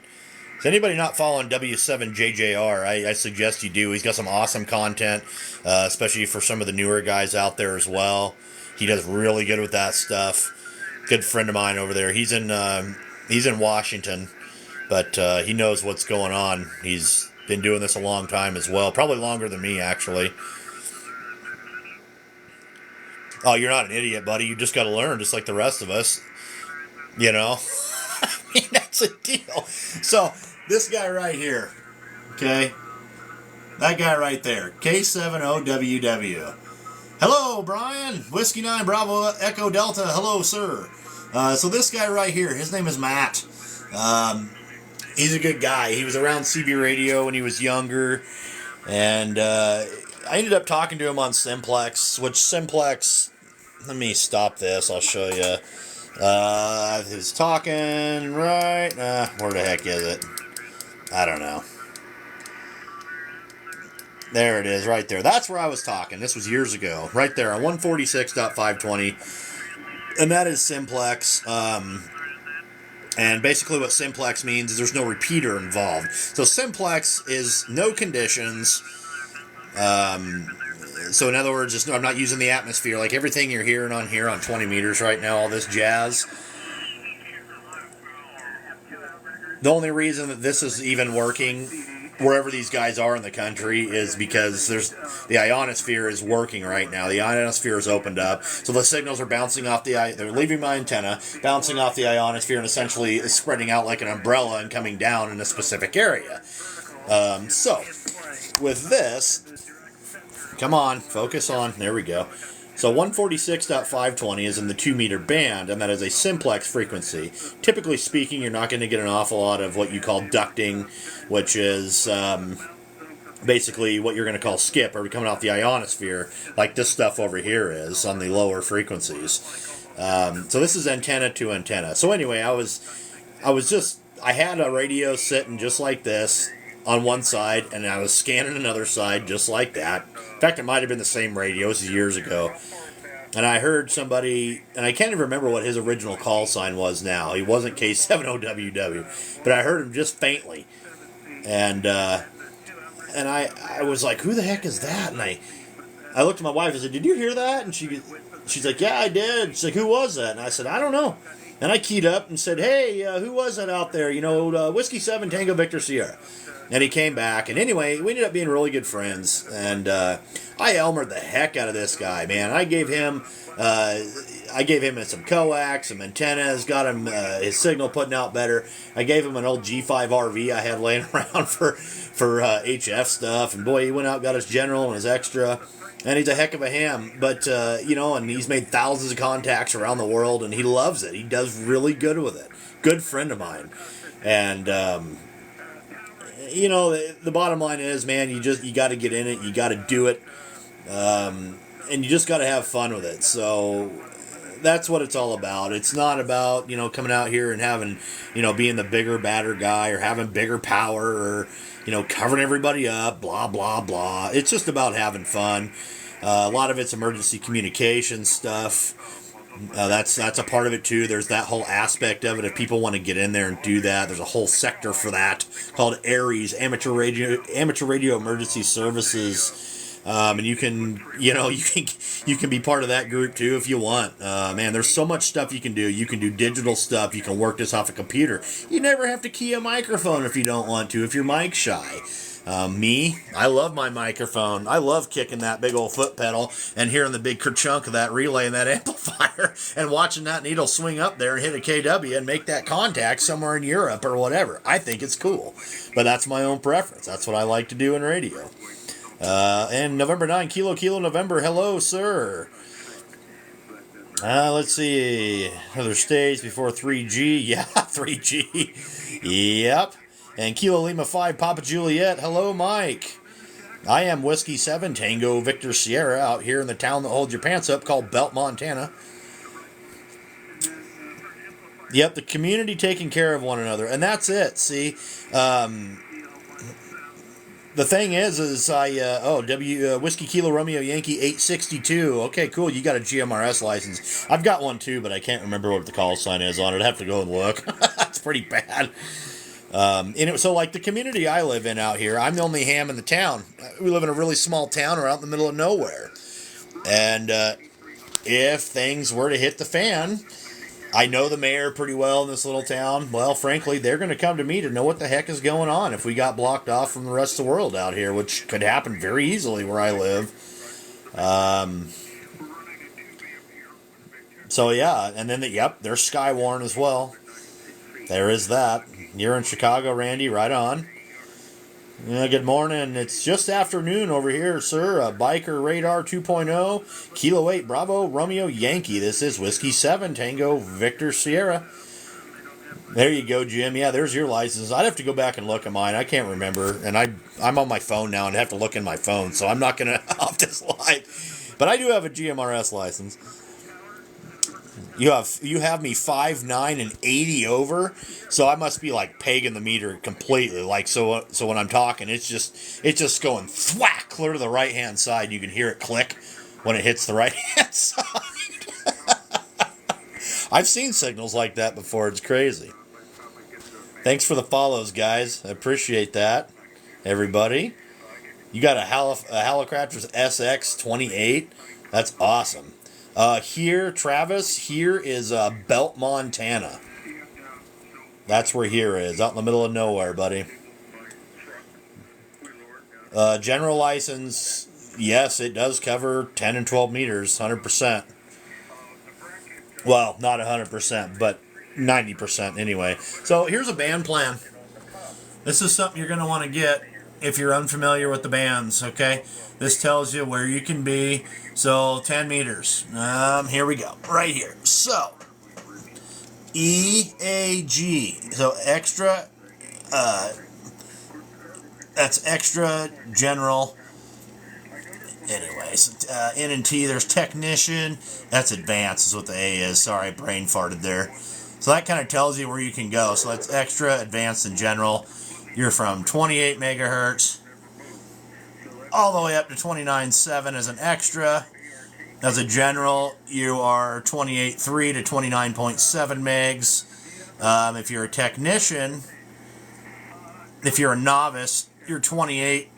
Is anybody not following W7JJR? I suggest you do. He's got some awesome content, especially for some of the newer guys out there as well. He does really good with that stuff. Good friend of mine over there. He's in Washington, but he knows what's going on. He's been doing this a long time as well, probably longer than me actually. Oh, you're not an idiot, buddy. You just got to learn, just like the rest of us. You know, I mean, that's a deal. So this guy right here, okay, that guy right there, K70WW. Hello, Brian. Whiskey 9 Bravo Echo Delta. Hello, sir. So this guy right here, his name is Matt. He's a good guy. He was around CB Radio when he was younger, and I ended up talking to him on Simplex, which Simplex, let me stop this, I'll show you. He's talking right, where the heck is it? I don't know. There it is, right there. That's where I was talking. This was years ago. Right there on 146.520. And that is Simplex. And basically what Simplex means is there's no repeater involved. So Simplex is no conditions. So in other words, I'm not using the atmosphere. Like everything you're hearing on here on 20 meters right now, all this jazz. The only reason that this is even working wherever these guys are in the country is because the ionosphere is working right now. The ionosphere is opened up, so the signals are bouncing off they're leaving my antenna, bouncing off the ionosphere, and essentially spreading out like an umbrella and coming down in a specific area. So with this, come on, focus on. There we go. So 146.520 is in the 2 meter band, and that is a simplex frequency. Typically speaking, you're not going to get an awful lot of what you call ducting, which is basically what you're going to call skip, or coming off the ionosphere, like this stuff over here is on the lower frequencies. So this is antenna to antenna. So anyway, I had a radio sitting just like this on one side, and I was scanning another side just like that. In fact, it might have been the same radio. This is years ago. And I heard somebody, and I can't even remember what his original call sign was now. He wasn't K70WW, but I heard him just faintly. And I was like, who the heck is that? And I looked at my wife and said, did you hear that? And she's like, yeah, I did. She's like, who was that? And I said, I don't know. And I keyed up and said, hey, who was that out there? Whiskey 7 Tango Victor Sierra. And he came back, and anyway, we ended up being really good friends, and I Elmered the heck out of this guy, man. I gave him some coax, some antennas, got him his signal putting out better. I gave him an old G5 RV I had laying around for HF stuff, and boy, he went out, got his general and his extra, and he's a heck of a ham. But and he's made thousands of contacts around the world, and he loves it. He does really good with it. Good friend of mine, and. The bottom line is, man, you got to get in it, you got to do it, and you just got to have fun with it. So that's what it's all about. It's not about, coming out here and having, being the bigger, badder guy or having bigger power or, covering everybody up, blah, blah, blah. It's just about having fun. A lot of it's emergency communication stuff. That's a part of it too. There's that whole aspect of it. If people want to get in there and do that, there's a whole sector for that called ARES, Amateur Radio Emergency Services, and you can be part of that group too if you want. Man, there's so much stuff you can do. You can do digital stuff. You can work this off a computer. You never have to key a microphone if you don't want to. If you're mic shy. I love my microphone. I love kicking that big old foot pedal and hearing the big kerchunk of that relay and that amplifier and watching that needle swing up there and hit a KW and make that contact somewhere in Europe or whatever. I think it's cool, but that's my own preference. That's what I like to do in radio. And November 9, Kilo November. Hello, sir. Let's see. Other stays before 3G. Yeah, 3G. Yep. And Kilo Lima 5, Papa Juliet. Hello, Mike. I am Whiskey 7 Tango Victor Sierra out here in the town that holds your pants up called Belt, Montana. Yep, the community taking care of one another. And that's it, see. The thing is Whiskey Kilo Romeo Yankee 862. Okay, cool. You got a GMRS license. I've got one too, but I can't remember what the call sign is on it. I'd have to go and look. That's pretty bad. So like the community I live in out here, I'm the only ham in the town. We live in a really small town or out in the middle of nowhere. And if things were to hit the fan, I know the mayor pretty well in this little town. Well, frankly, they're going to come to me to know what the heck is going on if we got blocked off from the rest of the world out here, which could happen very easily where I live. So yeah, and then there's Skywarn as well. There is that. You're in Chicago, Randy, right on. Good morning. It's just afternoon over here, sir. Biker Radar 2.0, Kilo 8 Bravo Romeo Yankee. This is Whiskey 7 Tango Victor Sierra. There you go, Jim. Yeah, there's your license. I'd have to go back and look at mine. I can't remember. And I'm on my phone now and have to look in my phone, so I'm not going to off this live. But I do have a GMRS license. You have me 5'9" and 80 over, so I must be like pegging the meter completely. Like so when I'm talking, it's just going thwack clear to the right hand side. You can hear it click when it hits the right hand side. I've seen signals like that before. It's crazy. Thanks for the follows, guys. I appreciate that, everybody. You got a Hallicrafters SX 28. That's awesome. Here, Travis, here is Belt, Montana. That's where here is, out in the middle of nowhere, buddy. General license, yes, it does cover 10 and 12 meters, 100%. Well, not 100%, but 90% anyway. So here's a band plan. This is something you're going to want to get if you're unfamiliar with the bands, okay? This tells you where you can be. So 10 meters. Here we go. Right here. So EAG. So extra. That's extra general. Anyways, N and T. There's technician. That's advanced. Is what the A is. Sorry, brain farted there. So that kind of tells you where you can go. So that's extra, advanced, and general. You're from 28 megahertz all the way up to 29.7 as an extra. As a general, you are 28.3 to 29.7 megs. If you're a technician, if you're a novice, you're 28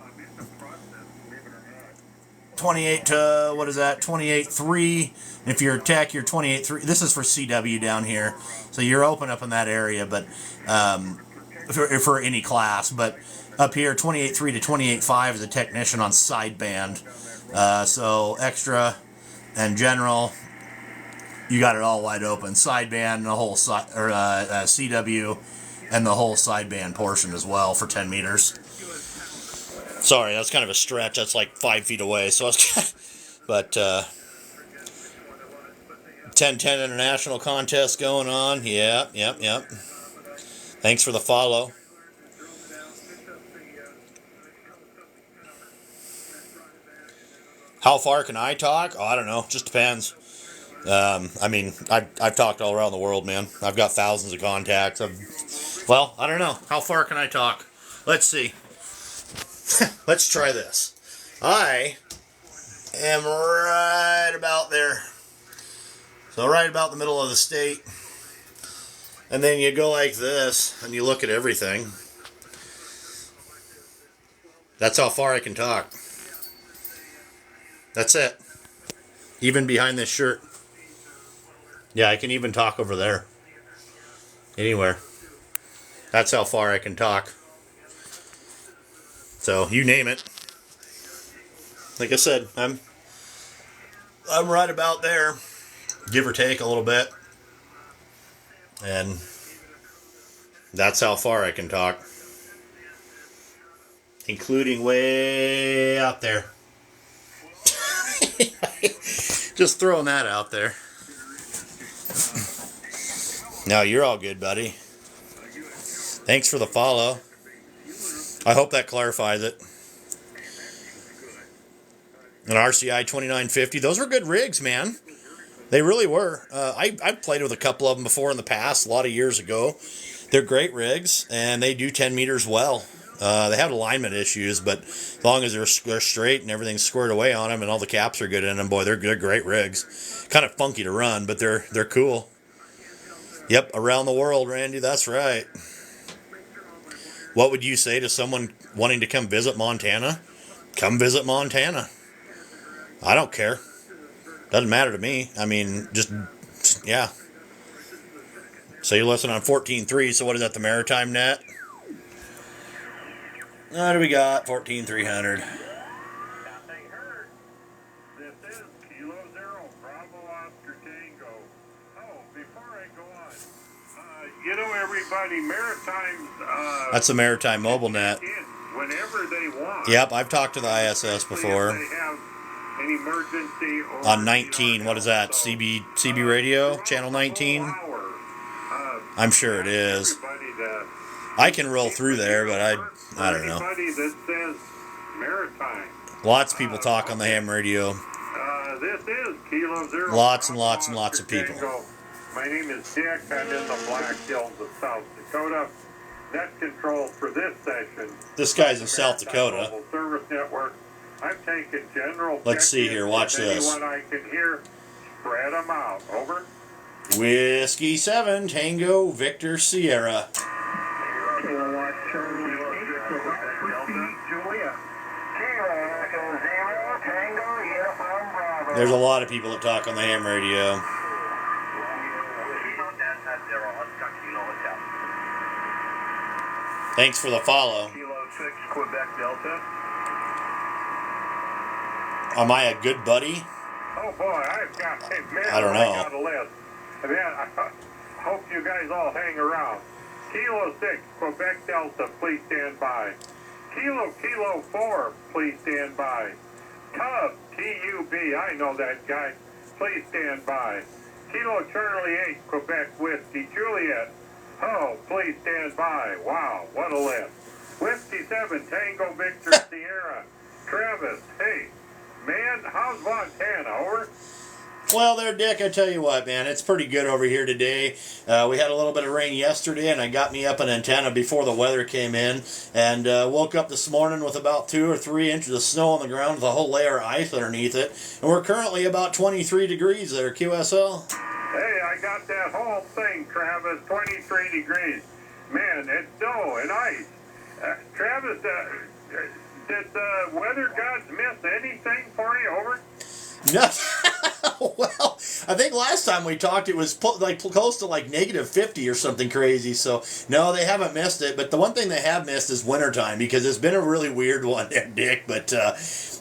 to, what is that, 28.3. If you're a tech, you're 28.3. This is for CW down here. So you're open up in that area, but for any class. But up here, 28.3 to 28.5 is a technician on sideband. So extra and general, you got it all wide open. Sideband and the whole CW and the whole sideband portion as well for 10 meters. Sorry, that's kind of a stretch. That's like 5 feet away. So I was, but 10-10 international contest going on. Yep. Thanks for the follow. How far can I talk? Oh, I don't know. Just depends. I mean, I've talked all around the world, man. I've got thousands of contacts. Well, I don't know. How far can I talk? Let's see. Let's try this. I am right about there. So right about the middle of the state. And then you go like this, and you look at everything. That's how far I can talk. That's it. Even behind this shirt. Yeah, I can even talk over there. Anywhere. That's how far I can talk. So, you name it. Like I said, I'm right about there. Give or take a little bit. And that's how far I can talk. Including way out there. Just throwing that out there. No, you're all good, buddy. Thanks for the follow. I hope that clarifies it. An RCI 2950. Those were good rigs, man. They really were. I've played with a couple of them before in the past, a lot of years ago. They're great rigs, and they do 10 meters well. They have alignment issues, but as long as they're straight and everything's squared away on them and all the caps are good in them, boy, they're great rigs. Kind of funky to run, but they're cool. Yep, around the world, Randy, that's right. What would you say to someone wanting to come visit Montana? Come visit Montana. I don't care. Doesn't matter to me. I mean, just, yeah. So you're listening on 14.3, so what is that, the Maritime Net? What do we got? 14.300. This is Kilo Zero, Bravo Oscar Tango. Oh, before I go on, you know everybody, Maritime's, That's the Maritime Mobile Net. whenever they want. Yep, I've talked to the ISS before. If they have an emergency or, On 19, what is that? so, CB Radio, channel 19? I'm sure it is. I can roll through there, but I don't know. Anybody that says Maritime. Lots of people talk on the ham radio. This is Kilo Zero. Lots and lots and lots of people. My name is Dick. I'm in the Black Hills of South Dakota. Net control for this session. This guy's in South Dakota. Mobile Service Network. I'm taking general. Let's see here. Watch this. Anyone I can hear, spread them out. Over. Whiskey 7, Tango, Victor, Sierra. There's a lot of people that talk on the ham radio. Thanks for the follow. Kilo 6, Quebec Delta. Am I a good buddy? Oh boy, I've got, hey, man, I don't know. I got a list. Man, I hope you guys all hang around. Kilo 6, Quebec Delta, please stand by. Kilo 4, please stand by. Tub, T-U-B, I know that guy. Please stand by. Kilo Charlie 8, Quebec Whiskey Juliet. Oh, please stand by. Wow, what a list. Whiskey 7, Tango Victor Sierra. Travis, hey, man, how's Montana? Over? Well, there, Dick, I tell you what, man, it's pretty good over here today. We had a little bit of rain yesterday, and I got me up an antenna before the weather came in, and woke up this morning with about 2 or 3 inches of snow on the ground with a whole layer of ice underneath it, and we're currently about 23 degrees there, QSL. Hey, I got that whole thing, Travis, 23 degrees. Man, it's snow and ice. Travis, did the weather gods miss anything for you? Over? No. Well, I think last time we talked it was like close to like negative 50 or something crazy. So, no, they haven't missed it. But the one thing they have missed is wintertime because it's been a really weird one there, Dick. But,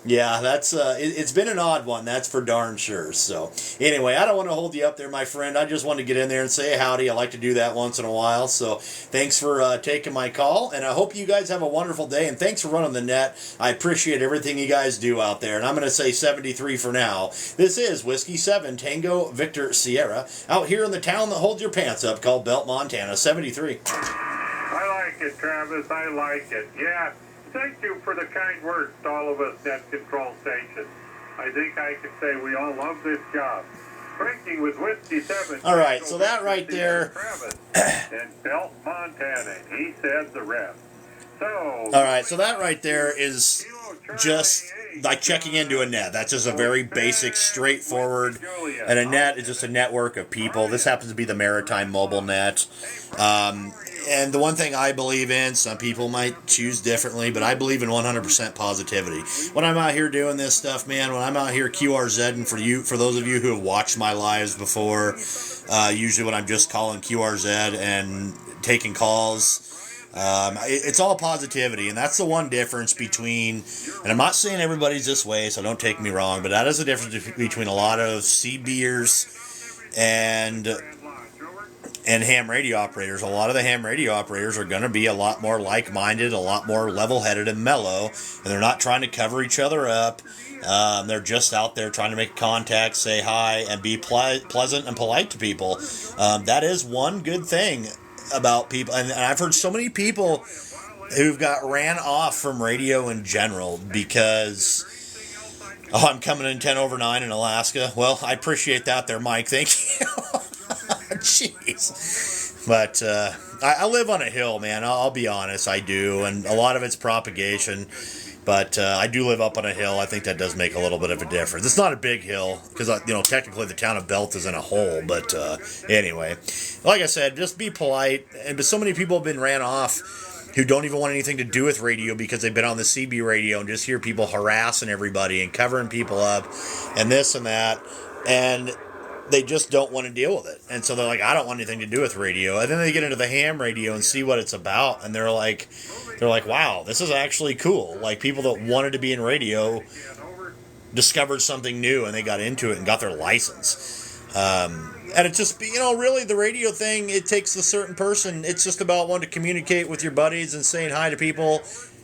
yeah, that's it's been an odd one. That's for darn sure. So, anyway, I don't want to hold you up there, my friend. I just wanted to get in there and say howdy. I like to do that once in a while. So, thanks for taking my call. And I hope you guys have a wonderful day. And thanks for running the net. I appreciate everything you guys do out there. And I'm going to say 73 for now. This is Whiskey 7, Tango, Victor, Sierra, out here in the town that holds your pants up called Belt, Montana, 73. I like it, Travis. I like it. Yeah. Thank you for the kind words to all of us net control stations. I think I can say we all love this job. Breaking with Whiskey 7. All right, so that right there. Travis and Belt, Montana. He said the rest. So. All right, so that right there is just like checking into a net. That's just a very basic, straightforward, and a net is just a network of people. This happens to be the Maritime Mobile Net. And the one thing I believe in, some people might choose differently, but I believe in 100% positivity. When I'm out here doing this stuff, man, when I'm out here QRZing for those of you who have watched my lives before, usually when I'm just calling QRZ and taking calls, it's all positivity, and that's the one difference between, and I'm not saying everybody's this way, so don't take me wrong, but that is the difference between a lot of CBers and ham radio operators. A lot of the ham radio operators are going to be a lot more like-minded, a lot more level-headed and mellow, and they're not trying to cover each other up. They're just out there trying to make contact, say hi, and be pleasant and polite to people. That is one good thing about people, and I've heard so many people who've got ran off from radio in general because, oh, I'm coming in 10 over 9 in Alaska. Well, I appreciate that there, Mike. Thank you. Jeez. But I live on a hill, man. I'll be honest, I do, and a lot of it's propagation. But I do live up on a hill. I think that does make a little bit of a difference. It's not a big hill because, technically the town of Belt is in a hole. But anyway, like I said, just be polite. But so many people have been ran off who don't even want anything to do with radio because they've been on the CB radio and just hear people harassing everybody and covering people up and this and that. And they just don't want to deal with it. And so they're like, I don't want anything to do with radio. And then they get into the ham radio and see what it's about. And they're like, wow, this is actually cool. Like, people that wanted to be in radio discovered something new and they got into it and got their license. And it's just, really the radio thing, it takes a certain person. It's just about wanting to communicate with your buddies and saying hi to people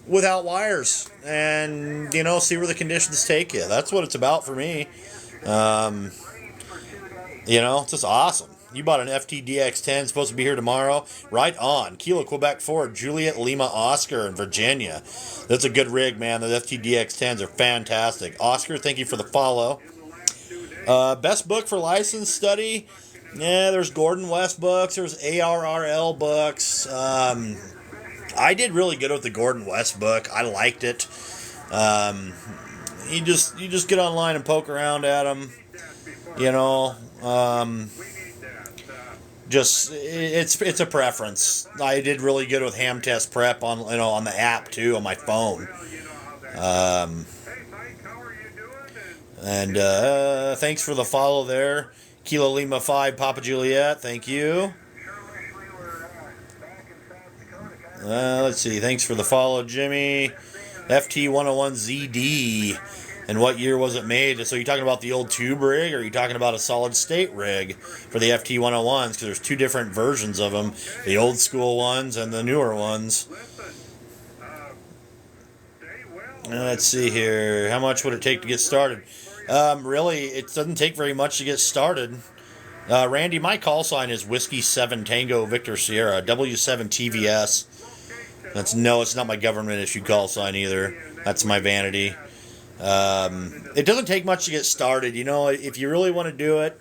without wires and, see where the conditions take you. That's what it's about for me. It's just awesome. You bought an FTDX10, supposed to be here tomorrow. Right on. Kilo Quebec 4, Juliet Lima Oscar in Virginia. That's a good rig, man. The FTDX10s are fantastic. Oscar, thank you for the follow. Best book for license study? Yeah, there's Gordon West books. There's ARRL books. I did really good with the Gordon West book. I liked it. You just get online and poke around at them. It's a preference. I did really good with Ham Test Prep on the app too on my phone. And thanks for the follow there. Kilo Lima 5 Papa Juliet, thank you. Let's see, thanks for the follow, Jimmy. FT101ZD. And what year was it made? So you're talking about the old tube rig, or are you talking about a solid state rig for the FT101s? Because there's two different versions of them, the old school ones and the newer ones. Let's see here. How much would it take to get started? Really, it doesn't take very much to get started. Randy, my call sign is Whiskey 7 Tango Victor Sierra, W7 TVS. It's not my government issued call sign either. That's my vanity. It doesn't take much to get started. If you really want to do it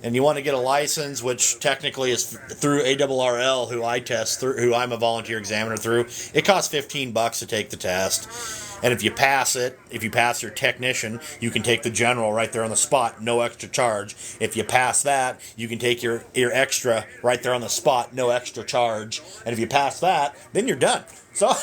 and you want to get a license, which technically is through ARRL, who I test through, who I'm a volunteer examiner through, it costs $15 to take the test. And if you pass your technician, you can take the general right there on the spot, no extra charge. If you pass that, you can take your extra right there on the spot, no extra charge. And if you pass that, then you're done. So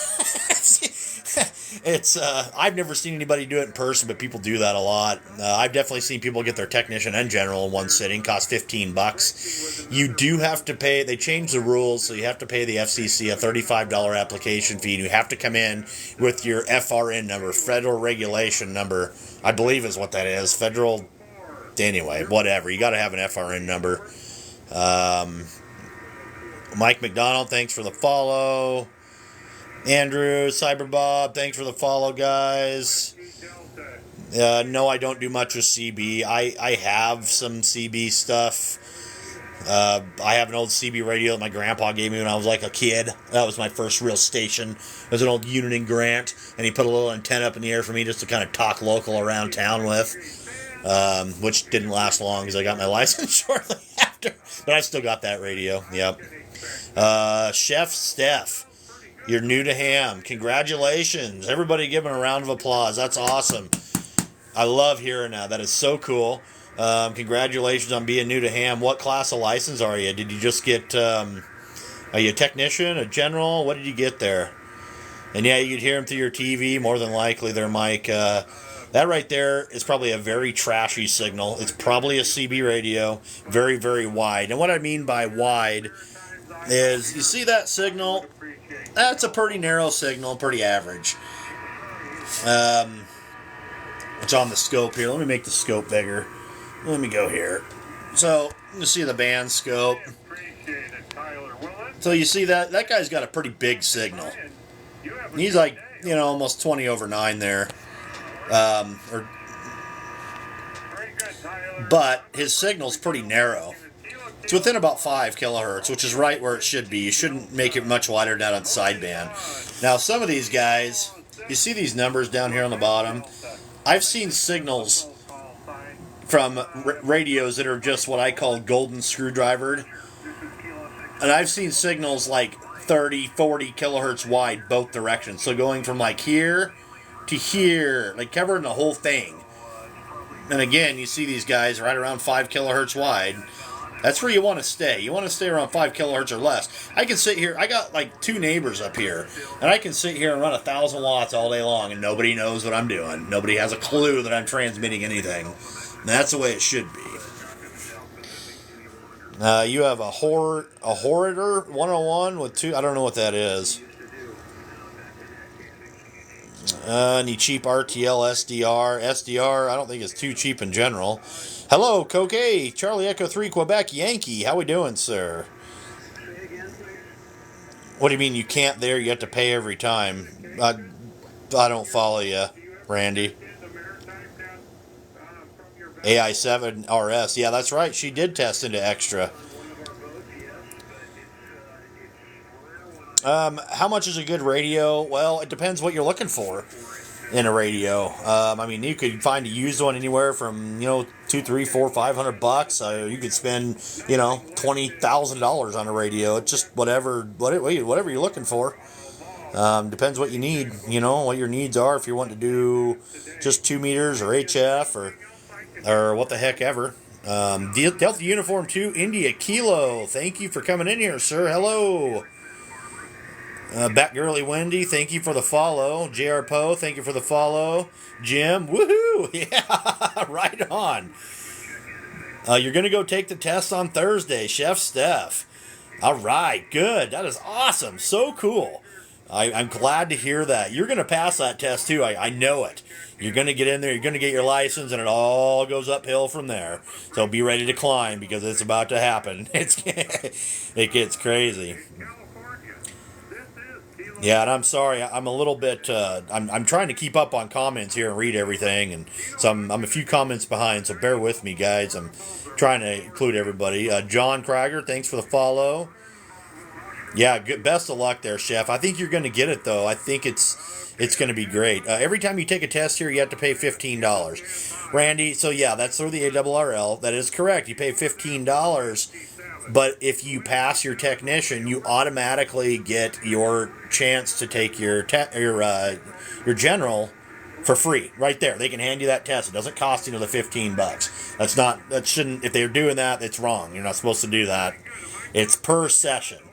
it's I've never seen anybody do it in person, but people do that a lot. I've definitely seen people get their technician and general in one sitting. Cost $15. You do have to pay. They changed the rules, so you have to pay the FCC a $35 application fee, and you have to come in with your FRN number, federal regulation number. I believe is what that is. Federal. Anyway, whatever. You got to have an FRN number. Mike McDonald, thanks for the follow. Andrew, Cyberbob, thanks for the follow, guys. No, I don't do much with CB. I have some CB stuff. I have an old CB radio that my grandpa gave me when I was like a kid. That was my first real station. It was an old Unit Grant, and he put a little antenna up in the air for me just to kind of talk local around town with, which didn't last long because I got my license shortly after. But I still got that radio. Yep. Chef Steph. You're new to ham. Congratulations. Everybody give him a round of applause. That's awesome. I love hearing that. That is so cool. Congratulations on being new to ham. What class of license are you? Did you just get, are you a technician, a general? What did you get there? And yeah, you could hear him through your TV, more than likely there, Mike. That right there is probably a very trashy signal. It's probably a CB radio. Very, very wide. And what I mean by wide is, you see that signal? That's a pretty narrow signal, pretty average. It's on the scope here. Let me make the scope bigger. Let me go here. So, you see the band scope. So you see that guy's got a pretty big signal. He's like, almost 20 over 9 there. But his signal's pretty narrow. It's within about 5 kilohertz, which is right where it should be. You shouldn't make it much wider down on the sideband. Now, some of these guys, you see these numbers down here on the bottom? I've seen signals from radios that are just what I call golden screwdrivered. And I've seen signals like 30, 40 kilohertz wide both directions. So going from like here to here, like covering the whole thing. And again, you see these guys right around 5 kilohertz wide. That's where you want to stay. You want to stay around 5 kilohertz or less. I can sit here. I got like 2 neighbors up here, and I can sit here and run 1,000 watts all day long, and nobody knows what I'm doing. Nobody has a clue that I'm transmitting anything. And that's the way it should be. You have a Horridor 101 with 2. I don't know what that is. Any cheap RTL SDR? SDR, I don't think it's too cheap in general. Hello, Coque, Charlie Echo 3, Quebec, Yankee. How we doing, sir? What do you mean you can't there? You have to pay every time. I don't follow you, Randy. AI7 RS. Yeah, that's right. She did test into extra. How much is a good radio? Well, it depends what you're looking for in a radio. I mean, you could find a used one anywhere from, $200, $300, $400, $500. You could spend, $20,000 on a radio. It's just whatever you're looking for. Depends what you need. What your needs are. If you want to do just 2 meters or HF or what the heck ever. Delta Uniform 2 India Kilo. Thank you for coming in here, sir. Hello. Batgirly Wendy, thank you for the follow. JR Poe, thank you for the follow. Jim, woohoo! Yeah, right on. You're going to go take the test on Thursday, Chef Steph. All right, good. That is awesome. So cool. I'm glad to hear that. You're going to pass that test too. I know it. You're going to get in there, you're going to get your license, and it all goes uphill from there. So be ready to climb because it's about to happen. It gets crazy. Yeah, and I'm sorry. I'm a little bit. I'm trying to keep up on comments here and read everything, and so I'm a few comments behind. So bear with me, guys. I'm trying to include everybody. John Krager, thanks for the follow. Yeah, good, best of luck there, Chef. I think you're going to get it though. I think it's going to be great. Every time you take a test here, you have to pay $15. Randy, so yeah, that's through the ARRL. That is correct. You pay $15. But if you pass your technician, you automatically get your chance to take your general for free right there. They can hand you that test. It doesn't cost you the $15. That shouldn't. If they're doing that, it's wrong. You're not supposed to do that. It's per session.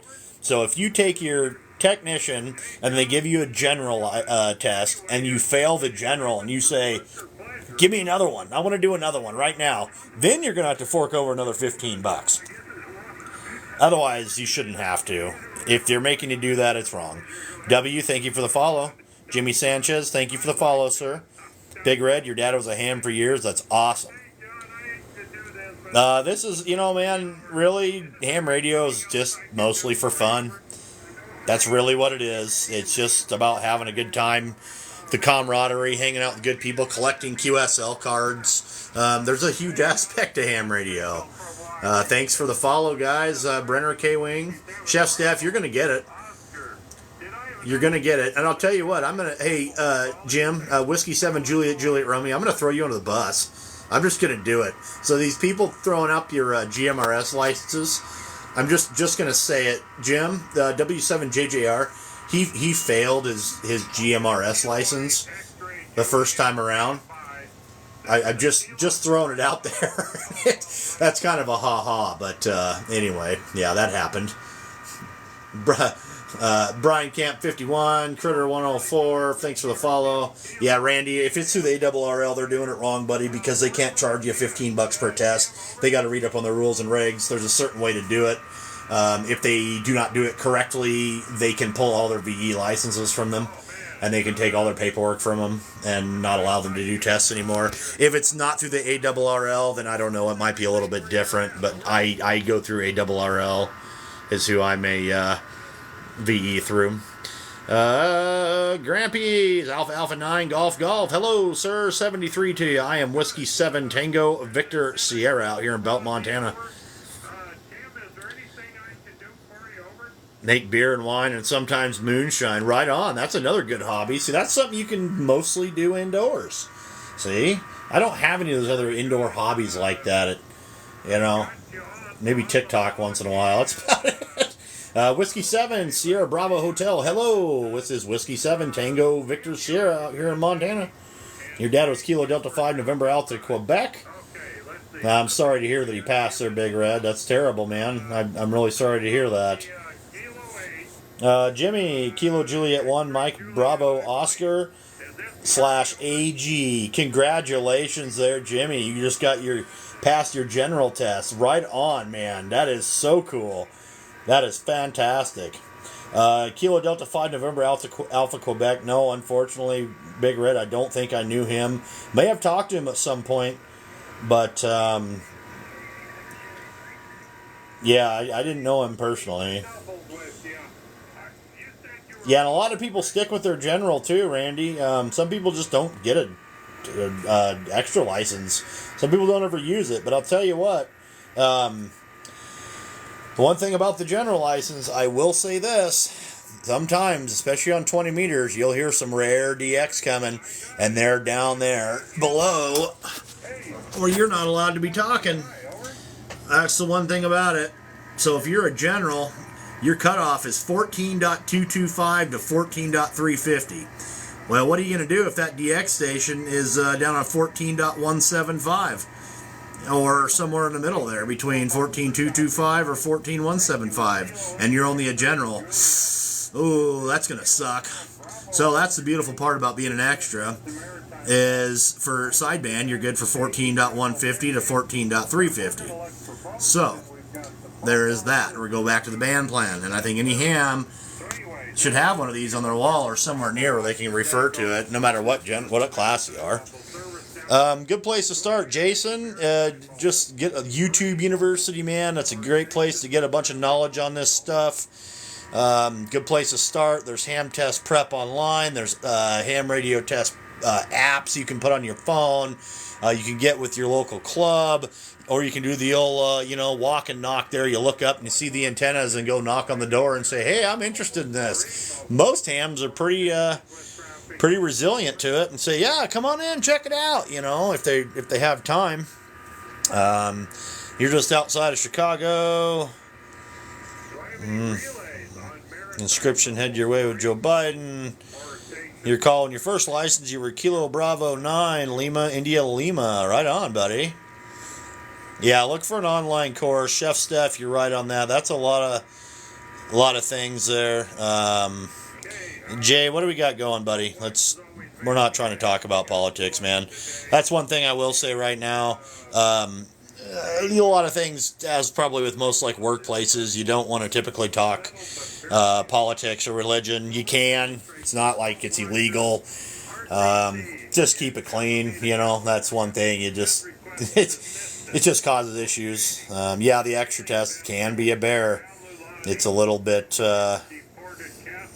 So if you take your technician and they give you a general test and you fail the general and you say, "Give me another one. I want to do another one right now," then you're going to have to fork over another $15. Otherwise, you shouldn't have to. If they're making you do that, it's wrong. W, thank you for the follow. Jimmy Sanchez, thank you for the follow, sir. Big Red, your dad was a ham for years. That's awesome. This is, man, really, ham radio is just mostly for fun. That's really what it is. It's just about having a good time, the camaraderie, hanging out with good people, collecting QSL cards. There's a huge aspect to ham radio. Thanks for the follow, guys. Brenner K-Wing. Chef Steph, you're going to get it. You're going to get it. And I'll tell you what, hey, Jim, Whiskey 7 Juliet Romeo, I'm going to throw you under the bus. I'm just going to do it. So these people throwing up your GMRS licenses, I'm just going to say it. Jim, W7JJR, he failed his GMRS license the first time around. I'm just throwing it out there. That's kind of a ha-ha, but anyway, yeah, that happened. Brian Camp 51, Critter 104, thanks for the follow. Yeah, Randy, if it's through the ARRL, they're doing it wrong, buddy, because they can't charge you $15 per test. They got to read up on the rules and regs. There's a certain way to do it. If they do not do it correctly, they can pull all their VE licenses from them. And they can take all their paperwork from them and not allow them to do tests anymore. If it's not through the ARRL, then I don't know. It might be a little bit different. But I go through ARRL is who I may VE through. Grampy's Alpha 9 Golf. Hello, sir. 73 to you. I am Whiskey 7 Tango Victor Sierra out here in Belt, Montana. Make beer and wine and sometimes moonshine. Right on. That's another good hobby. See, that's something you can mostly do indoors. See? I don't have any of those other indoor hobbies like that. Maybe TikTok once in a while. That's about it. Whiskey 7, Sierra Bravo Hotel. Hello. This is Whiskey 7, Tango Victor Sierra out here in Montana. Your dad was Kilo Delta 5, November Alpha, Quebec. I'm sorry to hear that he passed there, Big Red. That's terrible, man. I'm really sorry to hear that. Jimmy, Kilo Juliet 1, Mike Bravo Oscar / AG. Congratulations there, Jimmy. You just passed your general test. Right on, man. That is so cool. That is fantastic. Kilo Delta 5 November Alpha Quebec. No, unfortunately, Big Red, I don't think I knew him. May have talked to him at some point, but yeah, I didn't know him personally. Yeah, and a lot of people stick with their general too, Randy. Some people just don't get a extra license. Some people don't ever use it, but I'll tell you what. The one thing about the general license, I will say this. Sometimes, especially on 20 meters, you'll hear some rare DX coming, and they're down there below where you're not allowed to be talking. That's the one thing about it. So if you're a general, your cutoff is 14.225 to 14.350. Well, what are you going to do if that DX station is down on 14.175? Or somewhere in the middle there, between 14.225 or 14.175, and you're only a general. Ooh, that's going to suck. So that's the beautiful part about being an extra, is for sideband, you're good for 14.150 to 14.350. So, there is that. We go back to the band plan, and I think any ham should have one of these on their wall or somewhere near where they can refer to it, no matter what class you are. Good place to start, Jason. Just get a YouTube University, man. That's a great place to get a bunch of knowledge on this stuff. Good place to start. There's ham test prep online. There's ham radio test apps you can put on your phone. You can get with your local club, or you can do the old, walk and knock there. You look up and you see the antennas and go knock on the door and say, hey, I'm interested in this. Most hams are pretty resilient to it and say, yeah, come on in, check it out, if they have time. You're just outside of Chicago. Inscription head your way with Joe Biden. You're calling your first license. You were Kilo Bravo 9 Lima India Lima. Right on, buddy. Yeah, look for an online course. Chef Steph, you're right on that. That's a lot of things there. Jay, what do we got going, buddy? We're not trying to talk about politics, man. That's one thing I will say right now. A lot of things, as probably with most workplaces, you don't want to typically talk politics or religion. You can. It's not like it's illegal. Just keep it clean. That's one thing. It just causes issues. The extra test can be a bear. It's a little bit,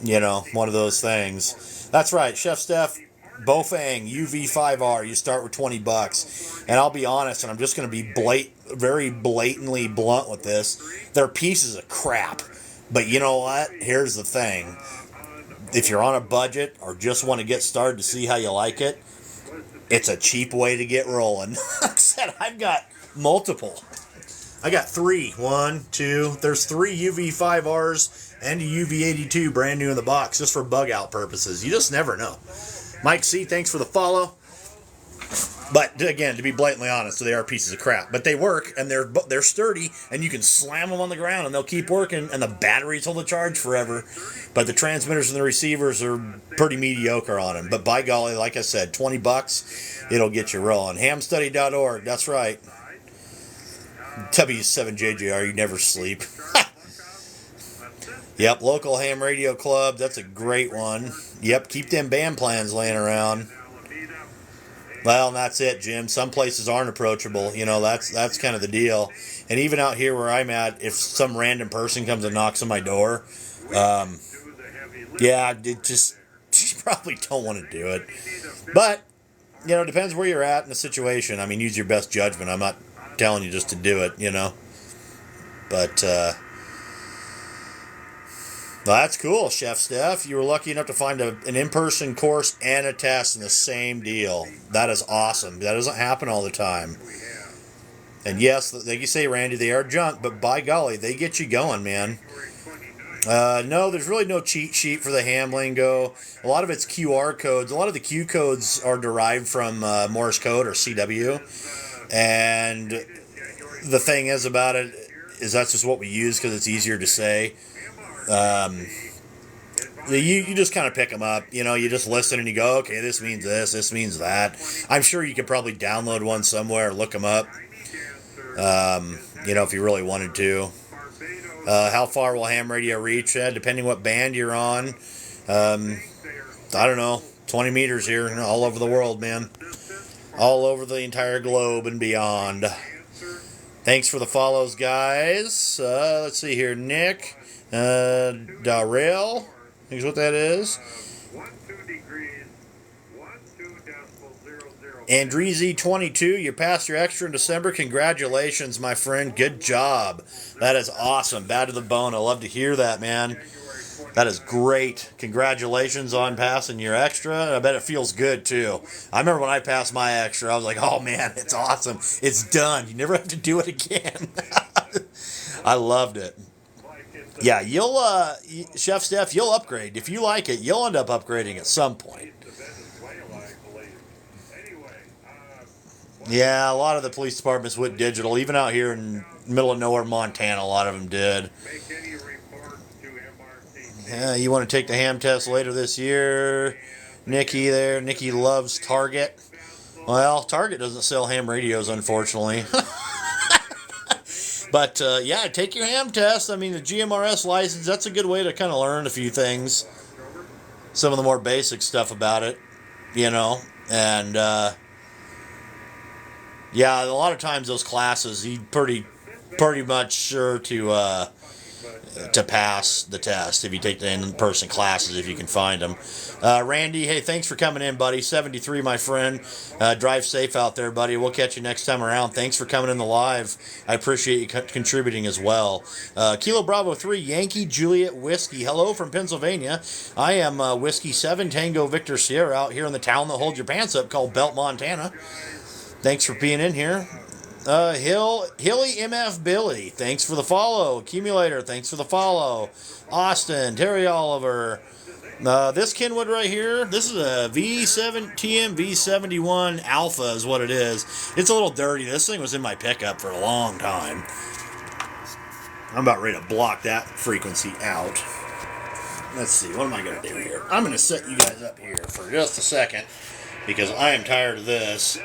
one of those things. That's right, Chef Steph. Bofang UV5R. You start with $20, and I'll be honest, and I'm just going to be very blatantly blunt with this. They're pieces of crap. But you know what? Here's the thing. If you're on a budget or just want to get started to see how you like it, it's a cheap way to get rolling. Like I said, I've got multiple. I got 3. 1, 2. There's 3 UV5Rs and a UV82 brand new in the box just for bug out purposes. You just never know. Mike C, thanks for the follow. But again, to be blatantly honest, they are pieces of crap. But they work, and they're sturdy, and you can slam them on the ground, and they'll keep working, and the batteries hold the charge forever. But the transmitters and the receivers are pretty mediocre on them. But by golly, like I said, $20, it'll get you rolling. Hamstudy.org, that's right. W7JJR, you never sleep. Yep, local ham radio club, that's a great one. Yep, keep them band plans laying around. Well, and that's it, Jim. Some places aren't approachable. That's kind of the deal. And even out here where I'm at, if some random person comes and knocks on my door, you probably don't want to do it. But, it depends where you're at in the situation. I mean, use your best judgment. I'm not telling you just to do it, But, well, that's cool, Chef Steph. You were lucky enough to find an in-person course and a test in the same deal. That is awesome. That doesn't happen all the time. And yes, like you say, Randy, they are junk, but by golly, they get you going, man. No, there's really no cheat sheet for the ham lingo. A lot of it's QR codes. A lot of the Q codes are derived from Morse code or CW. And the thing is about it is that's just what we use because it's easier to say. You just kind of pick them up. You just listen and you go, okay, this means this means that. I'm sure you could probably download one somewhere, look them up, if you really wanted to. How far will ham radio reach? Depending what band you're on. I don't know, 20 meters here, all over the world, man. All over the entire globe and beyond. Thanks for the follows, guys. Let's see here. Nick, Darrell. Here's what that is. 12 degrees, 12.00. Andreezy22, you passed your extra in December. Congratulations, my friend. Good job. That is awesome. Bad to the bone. I love to hear that, man. That is great. Congratulations on passing your extra. I bet it feels good, too. I remember when I passed my extra, I was like, oh, man, it's awesome. It's done. You never have to do it again. I loved it. Yeah, you'll, Chef Steph, you'll upgrade. If you like it, you'll end up upgrading at some point. Yeah, a lot of the police departments went digital. Even out here in middle of nowhere, Montana, a lot of them did. Yeah, you want to take the ham test later this year. Nikki there. Nikki loves Target. Well, Target doesn't sell ham radios, unfortunately. But, yeah, take your ham test. I mean, the GMRS license, that's a good way to kind of learn a few things. Some of the more basic stuff about it, And, yeah, a lot of times those classes, you're pretty much sure to pass the test if you take the in-person classes, if you can find them. Randy, hey, thanks for coming in, buddy. 73, my friend. Drive safe out there, buddy. We'll catch you next time around. Thanks for coming in the live. I appreciate you contributing as well. Kilo Bravo 3, Yankee Juliet Whiskey. Hello from Pennsylvania. I am Whiskey 7 Tango Victor Sierra out here in the town that holds your pants up called Belt, Montana. Thanks for being in here. Hilly MF Billy, thanks for the follow. Accumulator, thanks for the follow. Austin, Terry Oliver. This Kenwood right here, this is a TM V71 Alpha is what it is. It's a little dirty. This thing was in my pickup for a long time. I'm about ready to block that frequency out. Let's see, what am I going to do here? I'm going to set you guys up here for just a second because I am tired of this.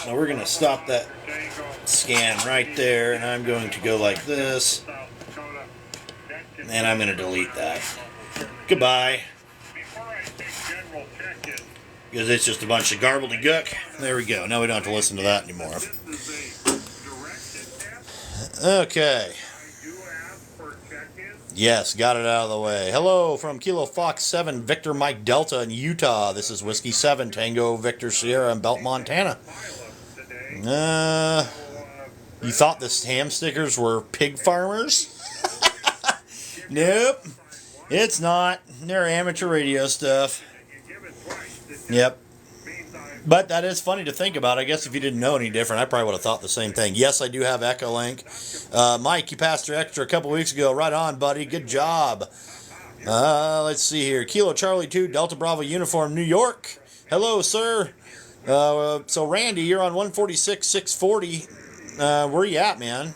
Now we're going to stop that scan right there, and I'm going to go like this, and I'm going to delete that. Goodbye. Because it's just a bunch of gobbledygook. There we go. Now we don't have to listen to that anymore. Okay. Yes, got it out of the way. Hello from Kilo Fox 7, Victor Mike Delta in Utah. This is Whiskey 7, Tango Victor Sierra in Belt, Montana. You thought the ham stickers were pig farmers? Nope. It's not. They're amateur radio stuff. Yep. But that is funny to think about. I guess if you didn't know any different, I probably would have thought the same thing. Yes, I do have Echolink. Mike, you passed your extra a couple weeks ago. Right on, buddy. Good job. Let's see here. Kilo Charlie 2, Delta Bravo Uniform, New York. Hello, sir. So, Randy, you're on 146, 640. Where you at, man?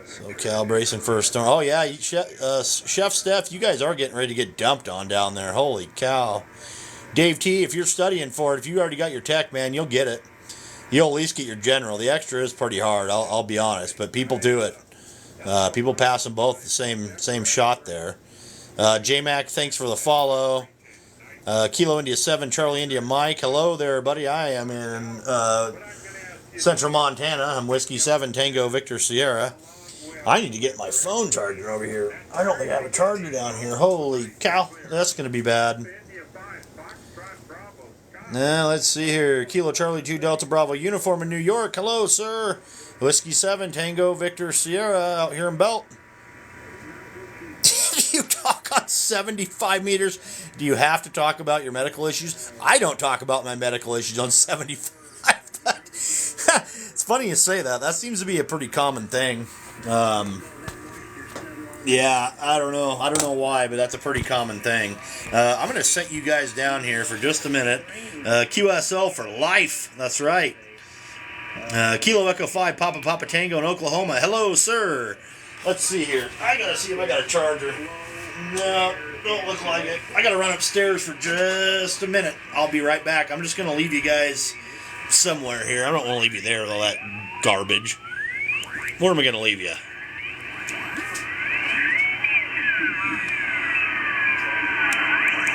So, Cal bracing for a storm. Oh, yeah. Chef Steph, you guys are getting ready to get dumped on down there. Holy cow. Dave T, if you're studying for it, if you already got your tech, man, you'll get it. You'll at least get your general. The extra is pretty hard, I'll be honest, but people do it. People pass them both the same shot there. J-Mac, thanks for the follow. Kilo India 7, Charlie India Mike. Hello there, buddy. I am in Central Montana. I'm Whiskey 7, Tango Victor Sierra. I need to get my phone charger over here. I don't think I have a charger down here. Holy cow, that's going to be bad. Now, let's see here. Kilo Charlie 2 Delta Bravo Uniform in New York. Hello, sir. Whiskey 7 Tango Victor Sierra out here in Belt. You talk on 75 meters. Do you have to talk about your medical issues? I don't talk about my medical issues on 75. It's funny you say that. That seems to be a pretty common thing. Yeah, I don't know. I don't know why, but that's a pretty common thing. I'm going to set you guys down here for just a minute. QSL for life. That's right. Kilo Echo 5 Papa Papa Tango in Oklahoma. Hello, sir. Let's see here. I got to see if I got a charger. No, don't look like it. I got to run upstairs for just a minute. I'll be right back. I'm just going to leave you guys somewhere here. I don't want to leave you there with all that garbage. Where am I going to leave you?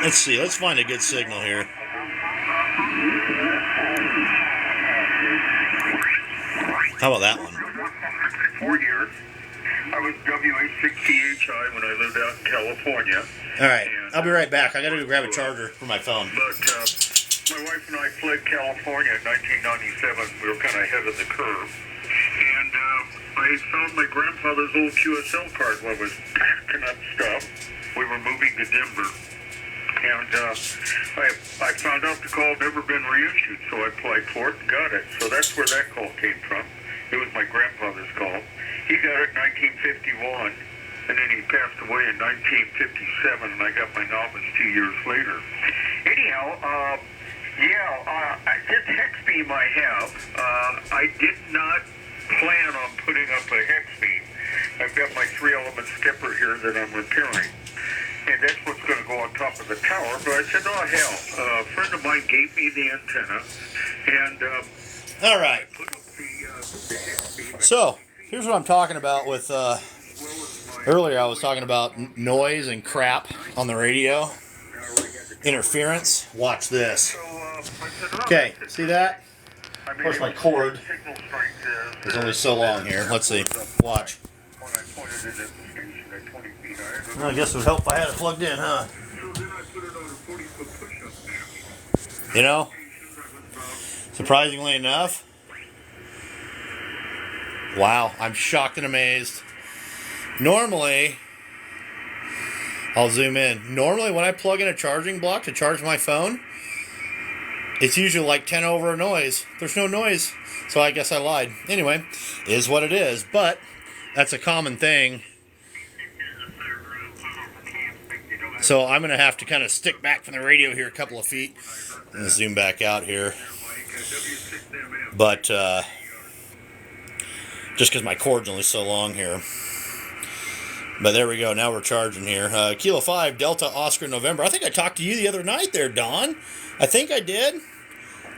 Let's see. Let's find a good signal here. How about that one? 4 years. I was WA6THI when I lived out in California. All right. I'll be right back. I got to go grab a charger for my phone. But my wife and I fled California in 1997. We were kind of ahead of the curve. And I found my grandfather's old QSL card when I was packing up stuff. We were moving to Denver. And I found out the call had never been reissued, so I applied for it and got it. So that's where that call came from. It was my grandfather's call. He got it in 1951, and then he passed away in 1957, and I got my novice 2 years later. Anyhow, this hex beam I have, I did not plan on putting up a hex beam. I've got my 3-element skipper here that I'm repairing. And that's what's going to go on top of the tower. But I said, oh, hell. A friend of mine gave me the antenna. And all right. put up the hex beam. So, here's what I'm talking about with, earlier I was talking about noise and crap on the radio. Interference. Watch this. Okay, see that? Of course, my cord is only so long here. Let's see. Watch. Well, I guess it would help if I had it plugged in, huh? You know, surprisingly enough, wow, I'm shocked and amazed. Normally, I'll zoom in. Normally, when I plug in a charging block to charge my phone, it's usually like 10 over a noise. There's no noise, so I guess I lied. Anyway, is what it is, but that's a common thing. So I'm going to have to kind of stick back from the radio here a couple of feet and zoom back out here. But just because my cord's only so long here. But there we go. Now we're charging here. Kilo 5 Delta Oscar November. I think I talked to you the other night there, Don. I think I did.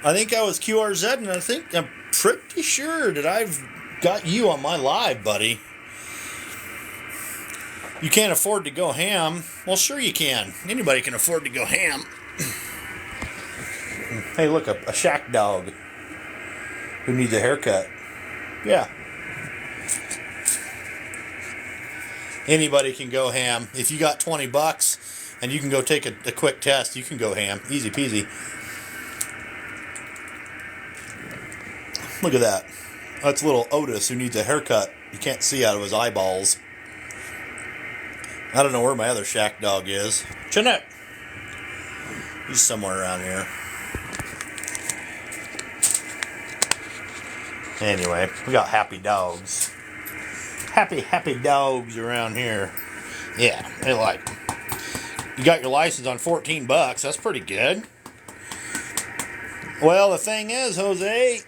I think I was QRZ, and I'm pretty sure that I've got you on my live, buddy. You can't afford to go ham. Well, sure you can. Anybody can afford to go ham. Hey, look, a shack dog who needs a haircut. Yeah. Anybody can go ham. If you got $20 and you can go take a quick test, you can go ham. Easy peasy. Look at that. That's little Otis who needs a haircut. You can't see out of his eyeballs. I don't know where my other shack dog is. Jeanette. He's somewhere around here. Anyway, we got happy dogs. Happy dogs around here. Yeah, they like them. You got your license on $14. That's pretty good. Well, the thing is, Jose,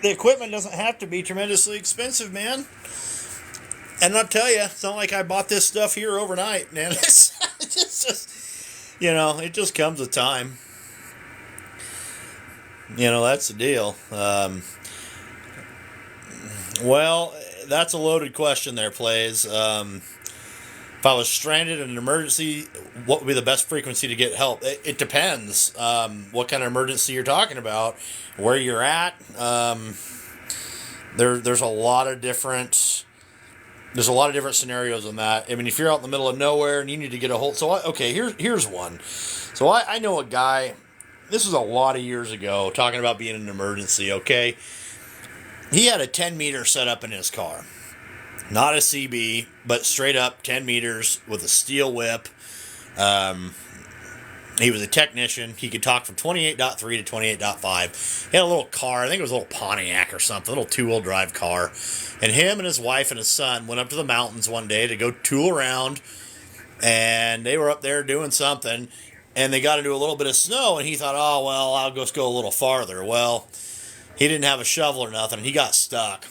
the equipment doesn't have to be tremendously expensive, man. And I'll tell you, it's not like I bought this stuff here overnight, man. It's just, you know, it just comes with time. You know, that's the deal. Well, that's a loaded question there, Plays. If I was stranded in an emergency, what would be the best frequency to get help? It depends what kind of emergency you're talking about, where you're at. There's a lot of different... There's a lot of different scenarios on that. I mean, if you're out in the middle of nowhere and you need to get a hold... So, here's one. So, I know a guy... This was a lot of years ago, talking about being in an emergency, okay? He had a 10 meter set up in his car. Not a CB, but straight up 10 meters with a steel whip. He was a technician. He could talk from 28.3 to 28.5. He had a little car. I think it was a little Pontiac or something, a little two-wheel drive car. And him and his wife and his son went up to the mountains one day to go tool around. And they were up there doing something. And they got into a little bit of snow. And he thought, oh, well, I'll just go a little farther. Well, he didn't have a shovel or nothing. And he got stuck.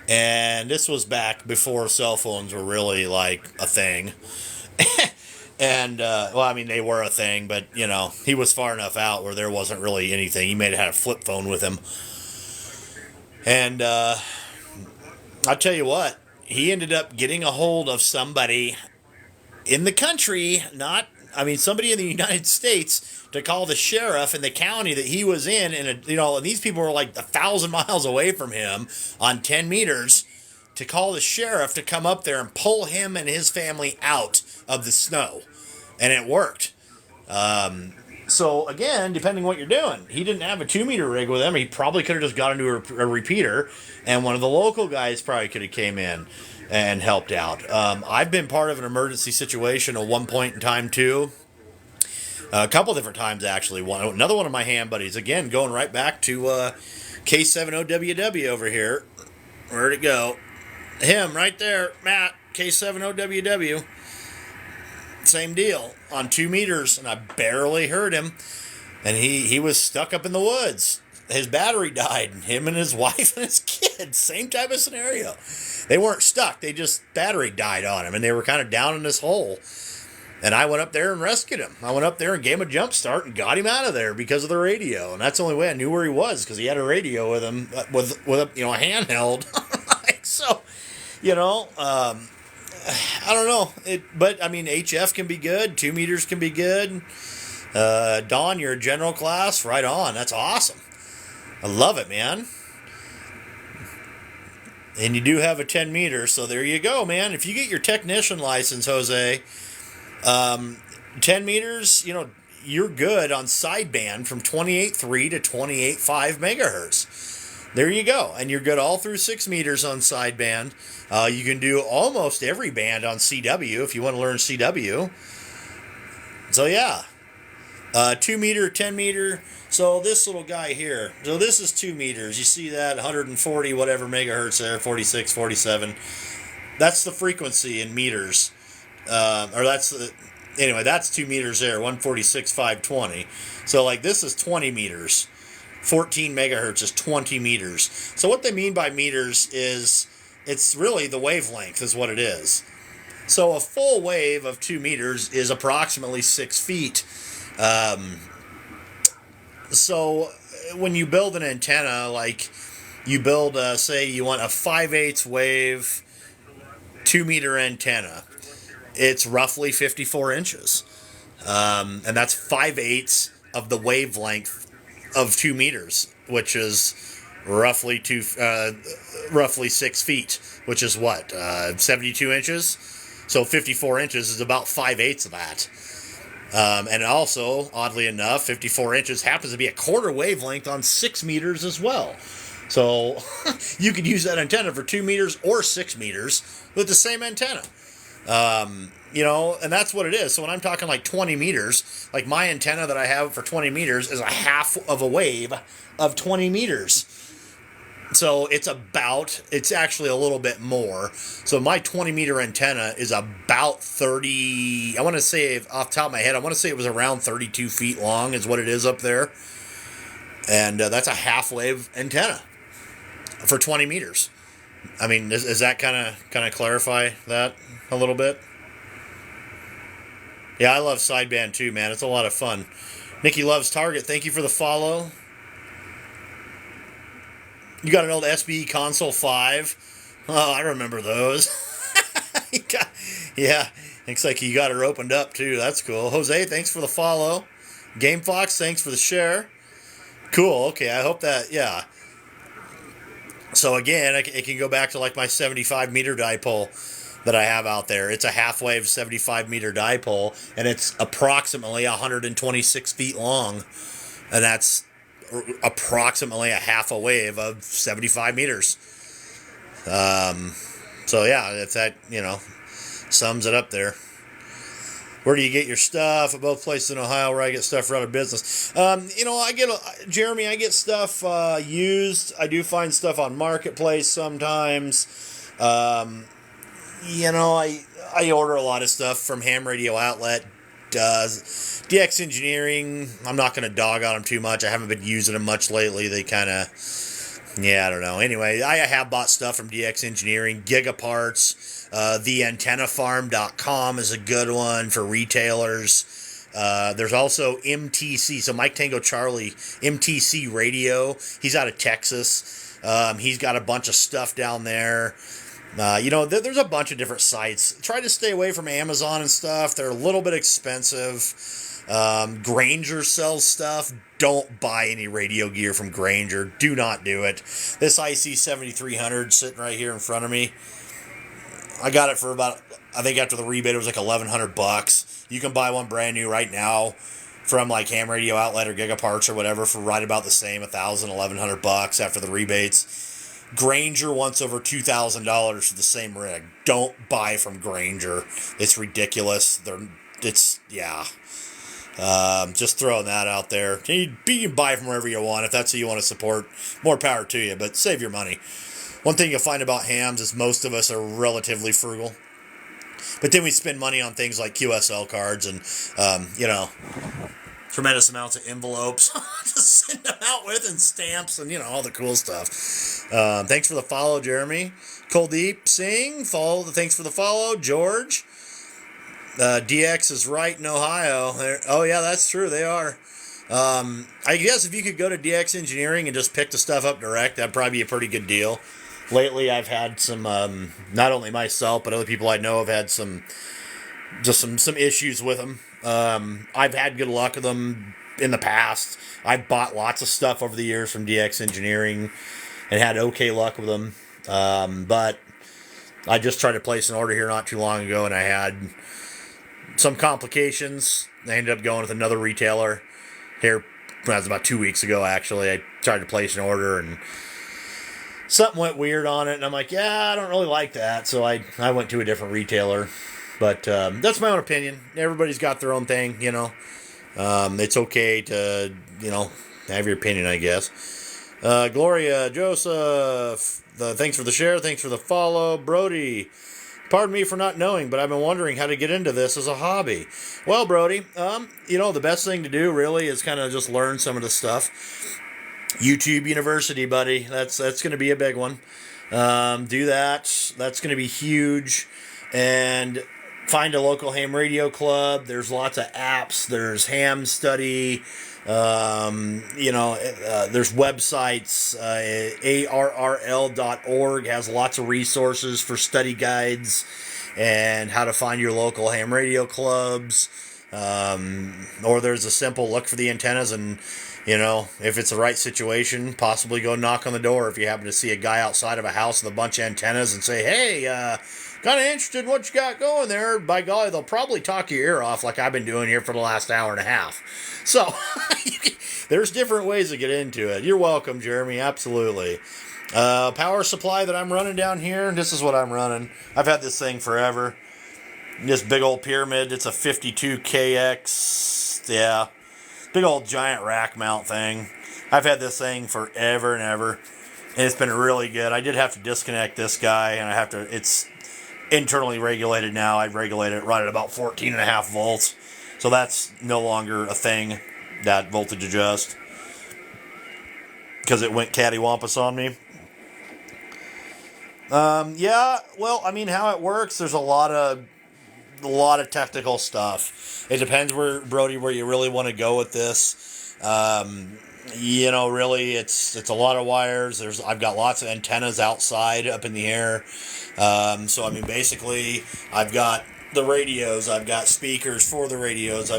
And this was back before cell phones were really like a thing. And, well, I mean, they were a thing, but, you know, he was far enough out where there wasn't really anything. He may have had a flip phone with him. And I'll tell you what, he ended up getting a hold of somebody in the country, somebody in the United States, to call the sheriff in the county that he was in. And, and these people were like 1,000 miles away from him on 10 meters. To call the sheriff to come up there and pull him and his family out of the snow. And it worked. So, again, depending what you're doing. He didn't have a 2-meter rig with him. He probably could have just got into a repeater. And one of the local guys probably could have came in and helped out. I've been part of an emergency situation at one point in time, too. A couple different times, actually. Another one of my hand buddies, again, going right back to K70WW over here. Where'd it go? Him right there, Matt, K70WW. Same deal, on 2 meters, and I barely heard him. And he was stuck up in the woods. His battery died, and him and his wife and his kids, same type of scenario. They weren't stuck, battery died on him, and they were kind of down in this hole. And I went up there and rescued him. I went up there and gave him a jump start and got him out of there because of the radio. And that's the only way I knew where he was, because he had a radio with him, with a handheld. So, I don't know. But HF can be good. 2 meters can be good. Don, you're a general class. Right on. That's awesome. I love it, man. And you do have a 10 meter, so there you go, man. If you get your technician license, Jose, 10 meters, you're good on sideband from 28.3 to 28.5 megahertz. There you go. And you're good all through 6 meters on sideband. You can do almost every band on CW if you want to learn CW. So, yeah. 2 meter, 10 meter. So, this little guy here. So, this is 2 meters. You see that? 140 whatever megahertz there. 46, 47. That's the frequency in meters. That's 2 meters there. 146, 520. So, this is 20 meters. 14 megahertz is 20 meters. So what they mean by meters is it's really the wavelength is what it is. So a full wave of 2 meters is approximately 6 feet. So when you build an antenna, you build, say you want a 5/8 wave 2 meter antenna, it's roughly 54 inches. And that's 5/8 of the wavelength of 2 meters, which is roughly 6 feet, which is what, 72 inches? So 54 inches is about 5/8 of that. And also, oddly enough, 54 inches happens to be a quarter wavelength on 6 meters as well. So you could use that antenna for 2 meters or 6 meters with the same antenna. And that's what it is. So when I'm talking 20 meters, my antenna that I have for 20 meters is a half of a wave of 20 meters. So it's actually a little bit more. So my 20 meter antenna is about 30, I want to say off the top of my head, I want to say it was around 32 feet long is what it is up there. And that's a half wave antenna for 20 meters. Does that kind of clarify that a little bit? Yeah, I love sideband too, man. It's a lot of fun. Nikki loves Target. Thank you for the follow. You got an old SBE Console 5. Oh, I remember those. Yeah, looks like you got her opened up too. That's cool. Jose, thanks for the follow. Game Fox, thanks for the share. Cool. Okay, I hope that, yeah. So again, it can go back to my 75 meter dipole that I have out there. It's a half-wave 75 meter dipole, and it's approximately 126 feet long, and that's approximately a half a wave of 75 meters. So yeah, if that, sums it up there. Where do you get your stuff? At both places in Ohio where I get stuff for out of business. Jeremy, I get stuff used. I do find stuff on Marketplace sometimes. I order a lot of stuff from Ham Radio Outlet. DX Engineering, I'm not going to dog on them too much. I haven't been using them much lately. They kind of, I don't know. Anyway, I have bought stuff from DX Engineering, Gigaparts, theantennafarm.com is a good one for retailers. There's also MTC, so Mike Tango Charlie, MTC Radio. He's out of Texas. He's got a bunch of stuff down there. There's a bunch of different sites. Try to stay away from Amazon and stuff. They're a little bit expensive. Grainger sells stuff. Don't buy any radio gear from Grainger. Do not do it. This IC 7300 sitting right here in front of me, I got it for about, I think after the rebate it was like $1,100. You can buy one brand new right now from like Ham Radio Outlet or Gigaparts or whatever for right about the same, $1,100 after the rebates. Grainger wants over $2,000 for the same rig. Don't buy from Grainger. It's ridiculous. Just throwing that out there. You can buy from wherever you want if that's who you want to support. More power to you, but save your money. One thing you'll find about hams is most of us are relatively frugal. But then we spend money on things like QSL cards and, tremendous amounts of envelopes to send them out with and stamps and, all the cool stuff. Thanks for the follow, Jeremy. Kuldeep Singh, thanks for the follow. George. DX is right in Ohio. Oh, yeah, that's true. They are. I guess if you could go to DX Engineering and just pick the stuff up direct, that'd probably be a pretty good deal. Lately, I've had some, not only myself, but other people I know have had some issues with them. I've had good luck with them in the past. I've bought lots of stuff over the years from DX Engineering and had okay luck with them. But I just tried to place an order here not too long ago, and I had some complications. I ended up going with another retailer here. That was about 2 weeks ago, actually. I tried to place an order, and something went weird on it, and I'm like, I don't really like that. So I went to a different retailer. But that's my own opinion. Everybody's got their own thing, It's okay to, have your opinion, I guess. Gloria, Joseph, thanks for the share. Thanks for the follow. Brody, pardon me for not knowing, but I've been wondering how to get into this as a hobby. Well, Brody, the best thing to do really is kind of just learn some of the stuff. YouTube University, buddy. That's going to be a big one. Do that. That's going to be huge. And find a local ham radio club. There's lots of apps. There's Ham Study. There's websites. ARRL.org has lots of resources for study guides and how to find your local ham radio clubs. Or there's a simple look for the antennas and, if it's the right situation, possibly go knock on the door if you happen to see a guy outside of a house with a bunch of antennas and say, hey, kind of interested in what you got going there. By golly, they'll probably talk your ear off like I've been doing here for the last hour and a half. So, there's different ways to get into it. You're welcome, Jeremy. Absolutely. Power supply that I'm running down here, this is what I'm running. I've had this thing forever. This big old Pyramid. It's a 52KX. Yeah. Big old giant rack mount thing. I've had this thing forever and ever. And it's been really good. I did have to disconnect this guy, and it's internally regulated now. I regulate it right at about 14.5 volts. So that's no longer a thing, that voltage adjust. Because it went cattywampus on me. How it works, there's a lot of technical stuff. It depends where you really want to go with this. Really, it's a lot of wires. I've got lots of antennas outside up in the air. Basically, I've got the radios. I've got speakers for the radios.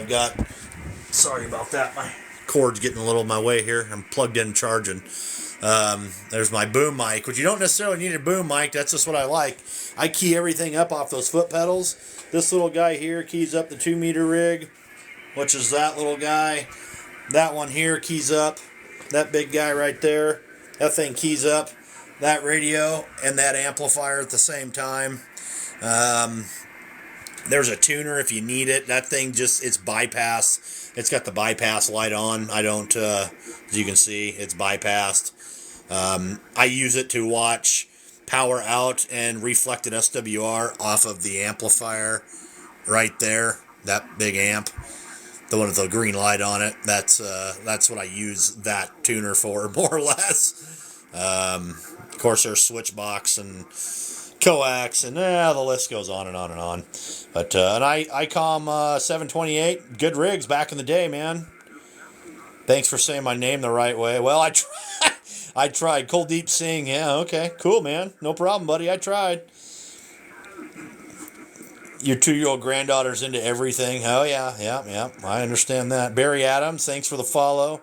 Sorry about that. My cord's getting a little in my way here. I'm plugged in charging. There's my boom mic, which you don't necessarily need a boom mic. That's just what I like. I key everything up off those foot pedals. This little guy here keys up the 2-meter rig, which is that little guy. That one here keys up. That big guy right there. That thing keys up that radio and that amplifier at the same time. There's a tuner if you need it. That thing it's bypass. It's got the bypass light on. I don't, as you can see, it's bypassed. I use it to watch power out and reflected SWR off of the amplifier right there. That big amp, the one with the green light on it. That's what I use that tuner for, more or less. Of course, there's Switchbox and coax, and the list goes on and on and on. But an ICOM 728, good rigs back in the day, man. Thanks for saying my name the right way. Well, I tried. Kuldeep Singh, yeah, okay, cool, man. No problem, buddy. I tried. Your 2-year-old granddaughter's into everything. Oh, yeah. I understand that. Barry Adams, thanks for the follow.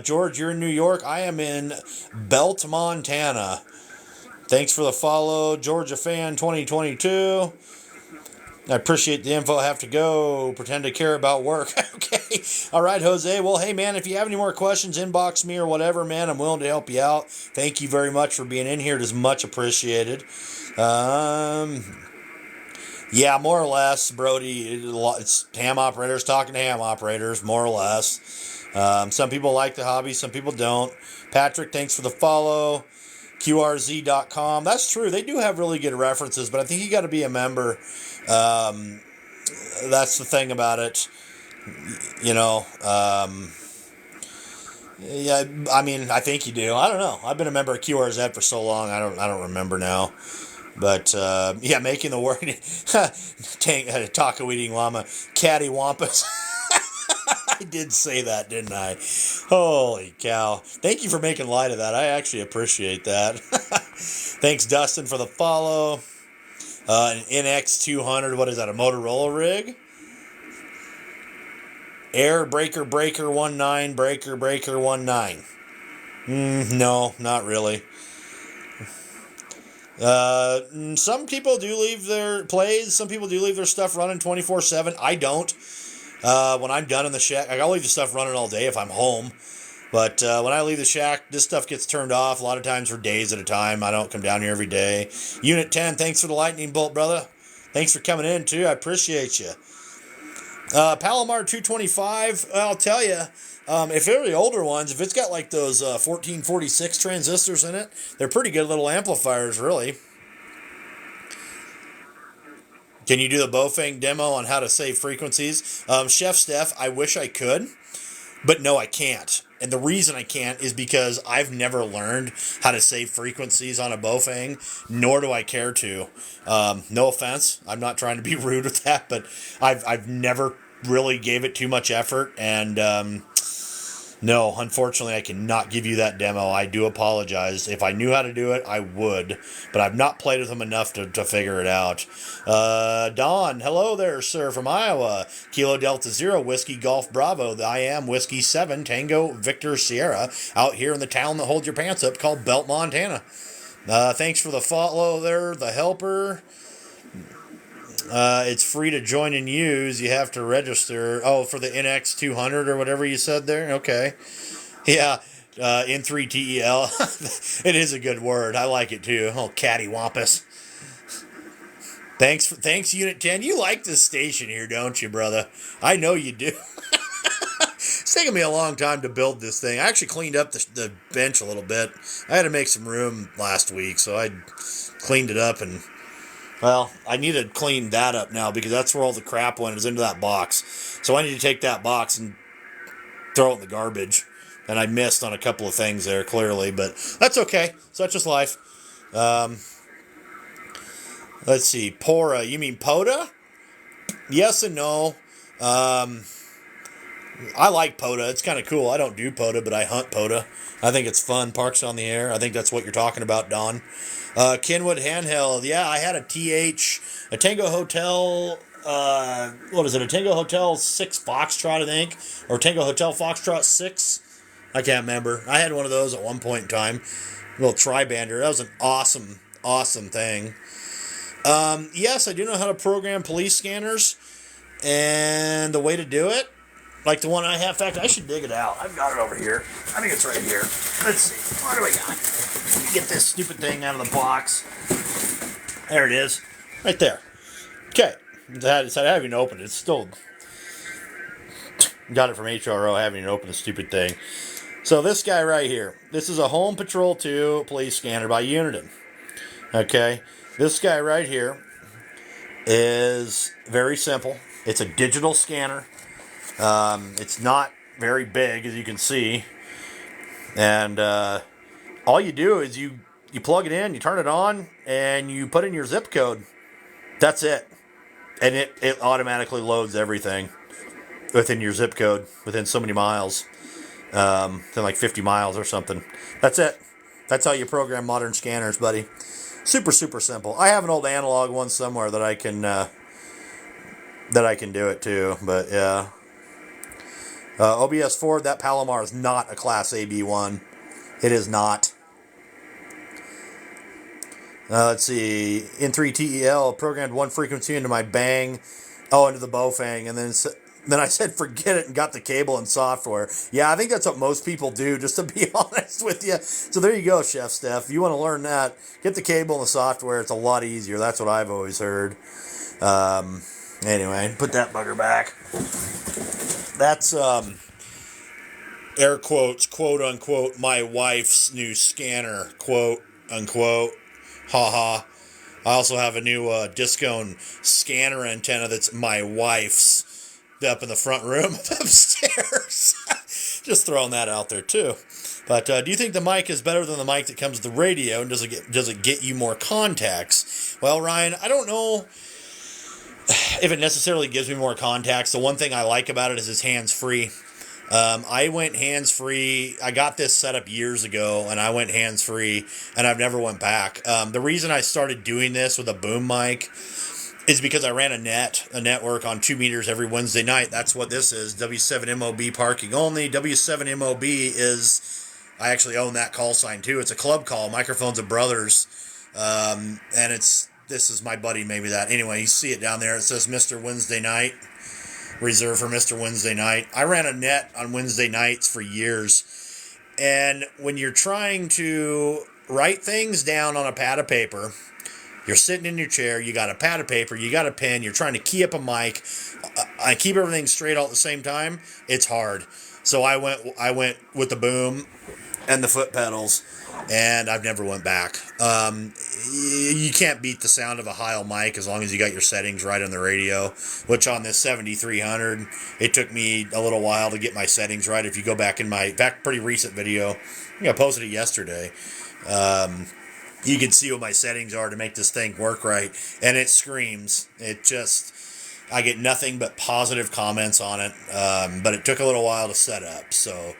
George, you're in New York. I am in Belt, Montana. Thanks for the follow. Georgia Fan 2022. I appreciate the info. I have to go. Pretend to care about work. Okay. All right, Jose. Well, hey, man, if you have any more questions, inbox me or whatever, man. I'm willing to help you out. Thank you very much for being in here. It is much appreciated. Yeah, more or less, Brody. It's ham operators talking to ham operators, more or less. Some people like the hobby. Some people don't. Patrick, thanks for the follow. QRZ.com. That's true. They do have really good references, but I think you got to be a member. That's the thing about it. Yeah, I mean, I think you do. I don't know. I've been a member of QRZ for so long. I don't remember now. But yeah, making the word taco eating llama cattywampus. I did say that, didn't I? Holy cow. Thank you for making light of that. I actually appreciate that. Thanks, Dustin, for the follow. An NX200, what is that, a Motorola rig? Air breaker 19, breaker 19. No, not really. Some people do leave their plays. Some people do leave their stuff running 24/7. I don't. When I'm done in the shack, I'll leave the stuff running all day if I'm home. But when I leave the shack, this stuff gets turned off a lot of times for days at a time. I don't come down here every day. Unit 10, thanks for the lightning bolt, brother. Thanks for coming in, too. I appreciate you. Palomar 225, I'll tell you, if they're the older ones, if it's got like those 1446 transistors in it, they're pretty good little amplifiers, really. Can you do the Baofeng demo on how to save frequencies? Chef Steph, I wish I could, but no, I can't. And the reason I can't is because I've never learned how to save frequencies on a Baofeng, nor do I care to. No offense, I'm not trying to be rude with that, but I've never really gave it too much effort, and no, unfortunately, I cannot give you that demo. I do apologize. If I knew how to do it, I would, but I've not played with them enough to figure it out. Don, hello there, sir, from Iowa. Kilo Delta Zero, Whiskey Golf Bravo. I am Whiskey 7, Tango Victor Sierra, out here in the town that holds your pants up called Belt, Montana. Thanks for the follow there, the helper. It's free to join and use. You have to register. Oh, for the NX200 or whatever you said there? Okay. Yeah, N3TEL. It is a good word. I like it too. Oh, cattywampus. Thanks, Unit 10. You like this station here, don't you, brother? I know you do. It's taken me a long time to build this thing. I actually cleaned up the bench a little bit. I had to make some room last week, so I cleaned it up and... Well, I need to clean that up now because that's where all the crap went, is into that box. So I need to take that box and throw it in the garbage. And I missed on a couple of things there, clearly, but that's okay. Such is life. Let's see. Pora, you mean POTA? Yes and no. I like POTA. It's kind of cool. I don't do POTA, but I hunt POTA. I think it's fun. Parks on the Air. I think that's what you're talking about, Don. Kenwood Handheld. Yeah, I had a Tango Hotel, what is it? A Tango Hotel 6 Foxtrot, I think. Or Tango Hotel Foxtrot 6. I can't remember. I had one of those at one point in time. A little tri-bander. That was an awesome, awesome thing. Yes, I do know how to program police scanners. And the way to do it, like the one I have. In fact, I should dig it out. I've got it over here. I think it's right here. Let's see. What do we got? Let me get this stupid thing out of the box. There it is. Right there. Okay. I haven't even opened it. It's still got it from HRO. I haven't even opened the stupid thing. So this guy right here, this is a Home Patrol 2 police scanner by Uniden. Okay, this guy right here is very simple. It's a digital scanner. It's not very big, as you can see, and all you do is you plug it in, you turn it on, and you put in your zip code. That's it, and it automatically loads everything within your zip code within so many miles. Within like 50 miles or something. That's it. That's how you program modern scanners, buddy. Super, super simple. I have an old analog one somewhere that I can do it too. But yeah, OBS Ford. That Palomar is not a Class AB1. It is not. Let's see. In3 TEL programmed one frequency into my Bang. Oh, into the Bofang, and then I said forget it and got the cable and software. Yeah, I think that's what most people do, just to be honest with you. So there you go, Chef Steph. If you want to learn that, get the cable and the software. It's a lot easier. That's what I've always heard. Anyway, put that bugger back. That's, air quotes, quote unquote, my wife's new scanner, quote unquote. Haha. I also have a new Discone scanner antenna that's my wife's up in the front room upstairs. Just throwing that out there too. But do you think the mic is better than the mic that comes with the radio, and does it get you more contacts? Well, Ryan, I don't know if it necessarily gives me more contacts. The one thing I like about it is it's hands-free. I went hands-free. I got this set up years ago, and I went hands-free, and I've never went back. The reason I started doing this with a boom mic is because I ran a network on 2 meters every Wednesday night. That's what this is, W7MOB parking only. W7MOB is, I actually own that call sign too. It's a club call, Microphones of Brothers, and this is my buddy, maybe that. Anyway, you see it down there. It says Mr. Wednesday Night, reserved for Mr. Wednesday Night. I ran a net on Wednesday nights for years, and when you're trying to write things down on a pad of paper, you're sitting in your chair, you got a pad of paper, you got a pen, you're trying to key up a mic, I keep everything straight all at the same time, it's hard. So I went with the boom and the foot pedals, and I've never went back. You can't beat the sound of a Heil mic as long as you got your settings right on the radio, which on this 7300, it took me a little while to get my settings right. If you go back in my pretty recent video, I think I posted it yesterday, you can see what my settings are to make this thing work right, and it screams. I get nothing but positive comments on it, but it took a little while to set up, so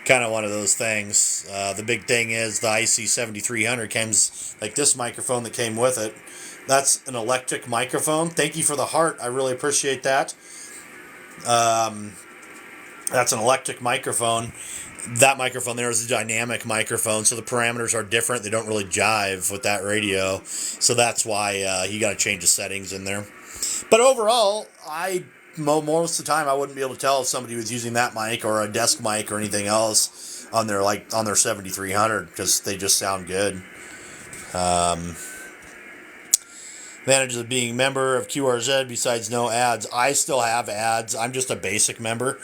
kind of one of those things. The big thing is the IC7300 comes, like this microphone that came with it, that's an electric microphone. Thank you for the heart, I really appreciate that. That's an electric microphone. That microphone there is a dynamic microphone, so the parameters are different. They don't really jive with that radio, so that's why you got to change the settings in there. But overall, most of the time I wouldn't be able to tell if somebody was using that mic or a desk mic or anything else on their 7300, because they just sound good. Advantages of being a member of QRZ besides no ads. I still have ads. I'm just a basic member.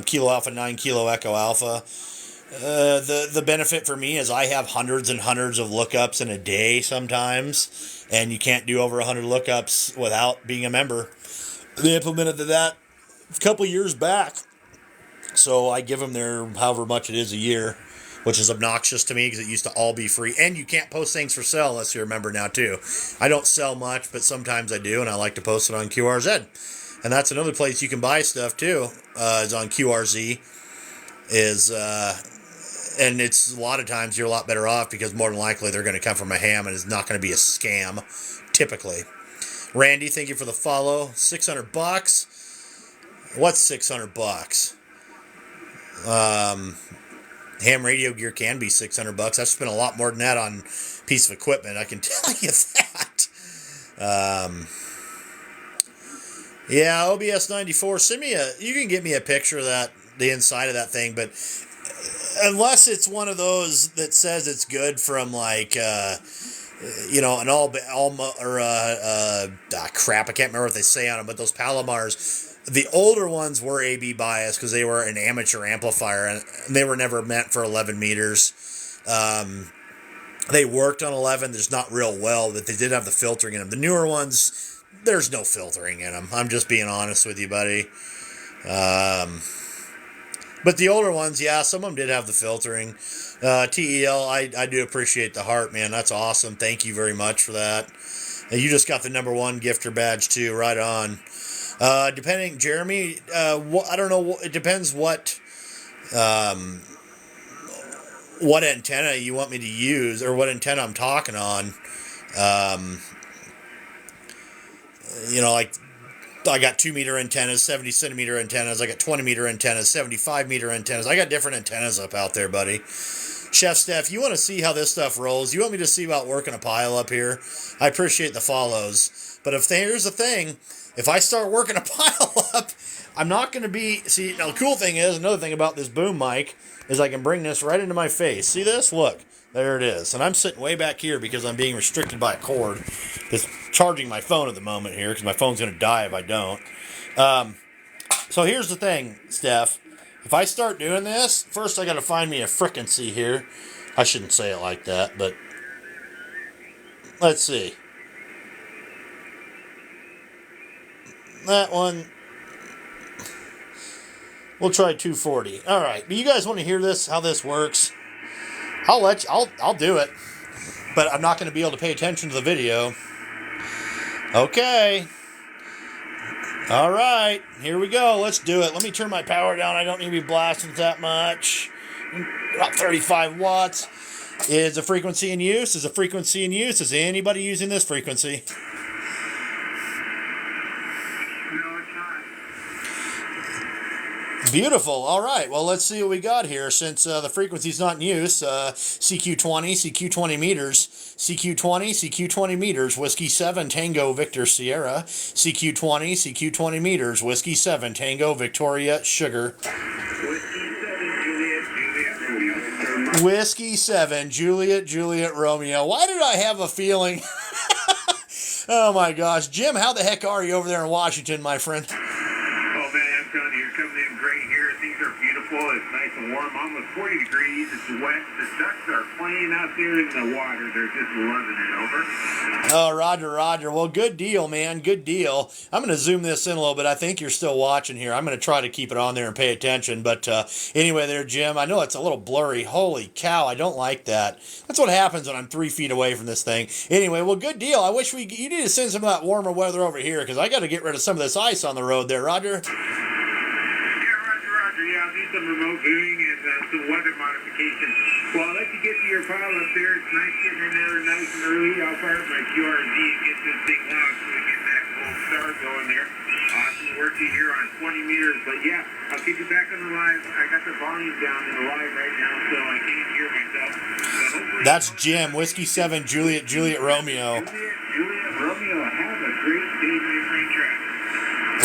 Kilo Alpha 9, Kilo Echo Alpha. The benefit for me is I have hundreds and hundreds of lookups in a day sometimes, and you can't do over 100 lookups without being a member. They implemented that a couple years back, so I give them their however much it is a year, which is obnoxious to me because it used to all be free. And you can't post things for sale unless you're a member now too. I don't sell much, but sometimes I do, and I like to post it on QRZ. And that's another place you can buy stuff too, is on QRZ. And it's a lot of times you're a lot better off because more than likely they're going to come from a ham and it's not going to be a scam, typically. Randy, thank you for the follow. $600. What's $600? Ham radio gear can be $600. I've spent a lot more than that on a piece of equipment, I can tell you that. Yeah, OBS 94. You can get me a picture of the inside of that thing, but unless it's one of those that says it's good from an crap, I can't remember what they say on them, but those Palomars, the older ones were AB bias because they were an amateur amplifier and they were never meant for 11 meters. They worked on 11, there's not real well, but they did have the filtering in them. The newer ones, there's no filtering in them. I'm just being honest with you, buddy. But the older ones, yeah, some of them did have the filtering. TEL, I do appreciate the heart, man. That's awesome. Thank you very much for that. You just got the #1 gifter badge too. Right on. Depending, Jeremy, I don't know. It depends what antenna you want me to use or what antenna I'm talking on. Like I got 2-meter antennas, 70 centimeter antennas. I got 20-meter antennas, 75-meter antennas. I got different antennas up out there, buddy. Chef Steph, you want to see how this stuff rolls? You want me to see about working a pile up here? I appreciate the follows. But here's the thing. If I start working a pile up, I'm not going to be... See, now the cool thing is, another thing about this boom mic, is I can bring this right into my face. See this? Look. There it is. And I'm sitting way back here because I'm being restricted by a cord. It's charging my phone at the moment here because my phone's going to die if I don't. So here's the thing, Steph. If I start doing this, first I got to find me a frequency here. I shouldn't say it like that, but let's see. That one, we'll try 240. All right, but you guys want to hear this? How this works? I'll do it, but I'm not going to be able to pay attention to the video. Okay. All right, here we go. Let's do it. Let me turn my power down. I don't need to be blasting that much. About 35 watts. Is a frequency in use? Is a frequency in use? Is anybody using this frequency? Beautiful. All right. Well, let's see what we got here. Since the frequency's not in use, CQ20, CQ20 meters, CQ20, CQ20 meters, Whiskey 7, Tango, Victor, Sierra, CQ20, CQ20 meters, Whiskey 7, Tango, Victoria, Sugar. Whiskey 7, Juliet, Romeo. Why did I have a feeling? Oh my gosh. Jim, how the heck are you over there in Washington, my friend? It's nice and warm, almost 40 degrees. It's wet. The ducks are playing out there in the water. They're just loving it. Over. Oh, Roger. Well, good deal, man. Good deal. I'm going to zoom this in a little bit. I think you're still watching here. I'm going to try to keep it on there and pay attention. But anyway there, Jim, I know it's a little blurry. Holy cow, I don't like that. That's what happens when I'm 3 feet away from this thing. Anyway, well, good deal. I wish you need to send some of that warmer weather over here because I got to get rid of some of this ice on the road there, Roger. Some remote viewing and some weather modification. Well, I'll let you get to your pile up there. It's nice getting in there nice and early. I'll fire up my QRZ and get this thing locked so we get that gold star going there. Awesome work here on 20 meters. But yeah, I'll keep you back on the live. I got the volume down in the live right now, so I can't hear myself. So that's Jim, Whiskey 7, Juliet, Romeo. Juliet, Romeo, have a great day, my friend track.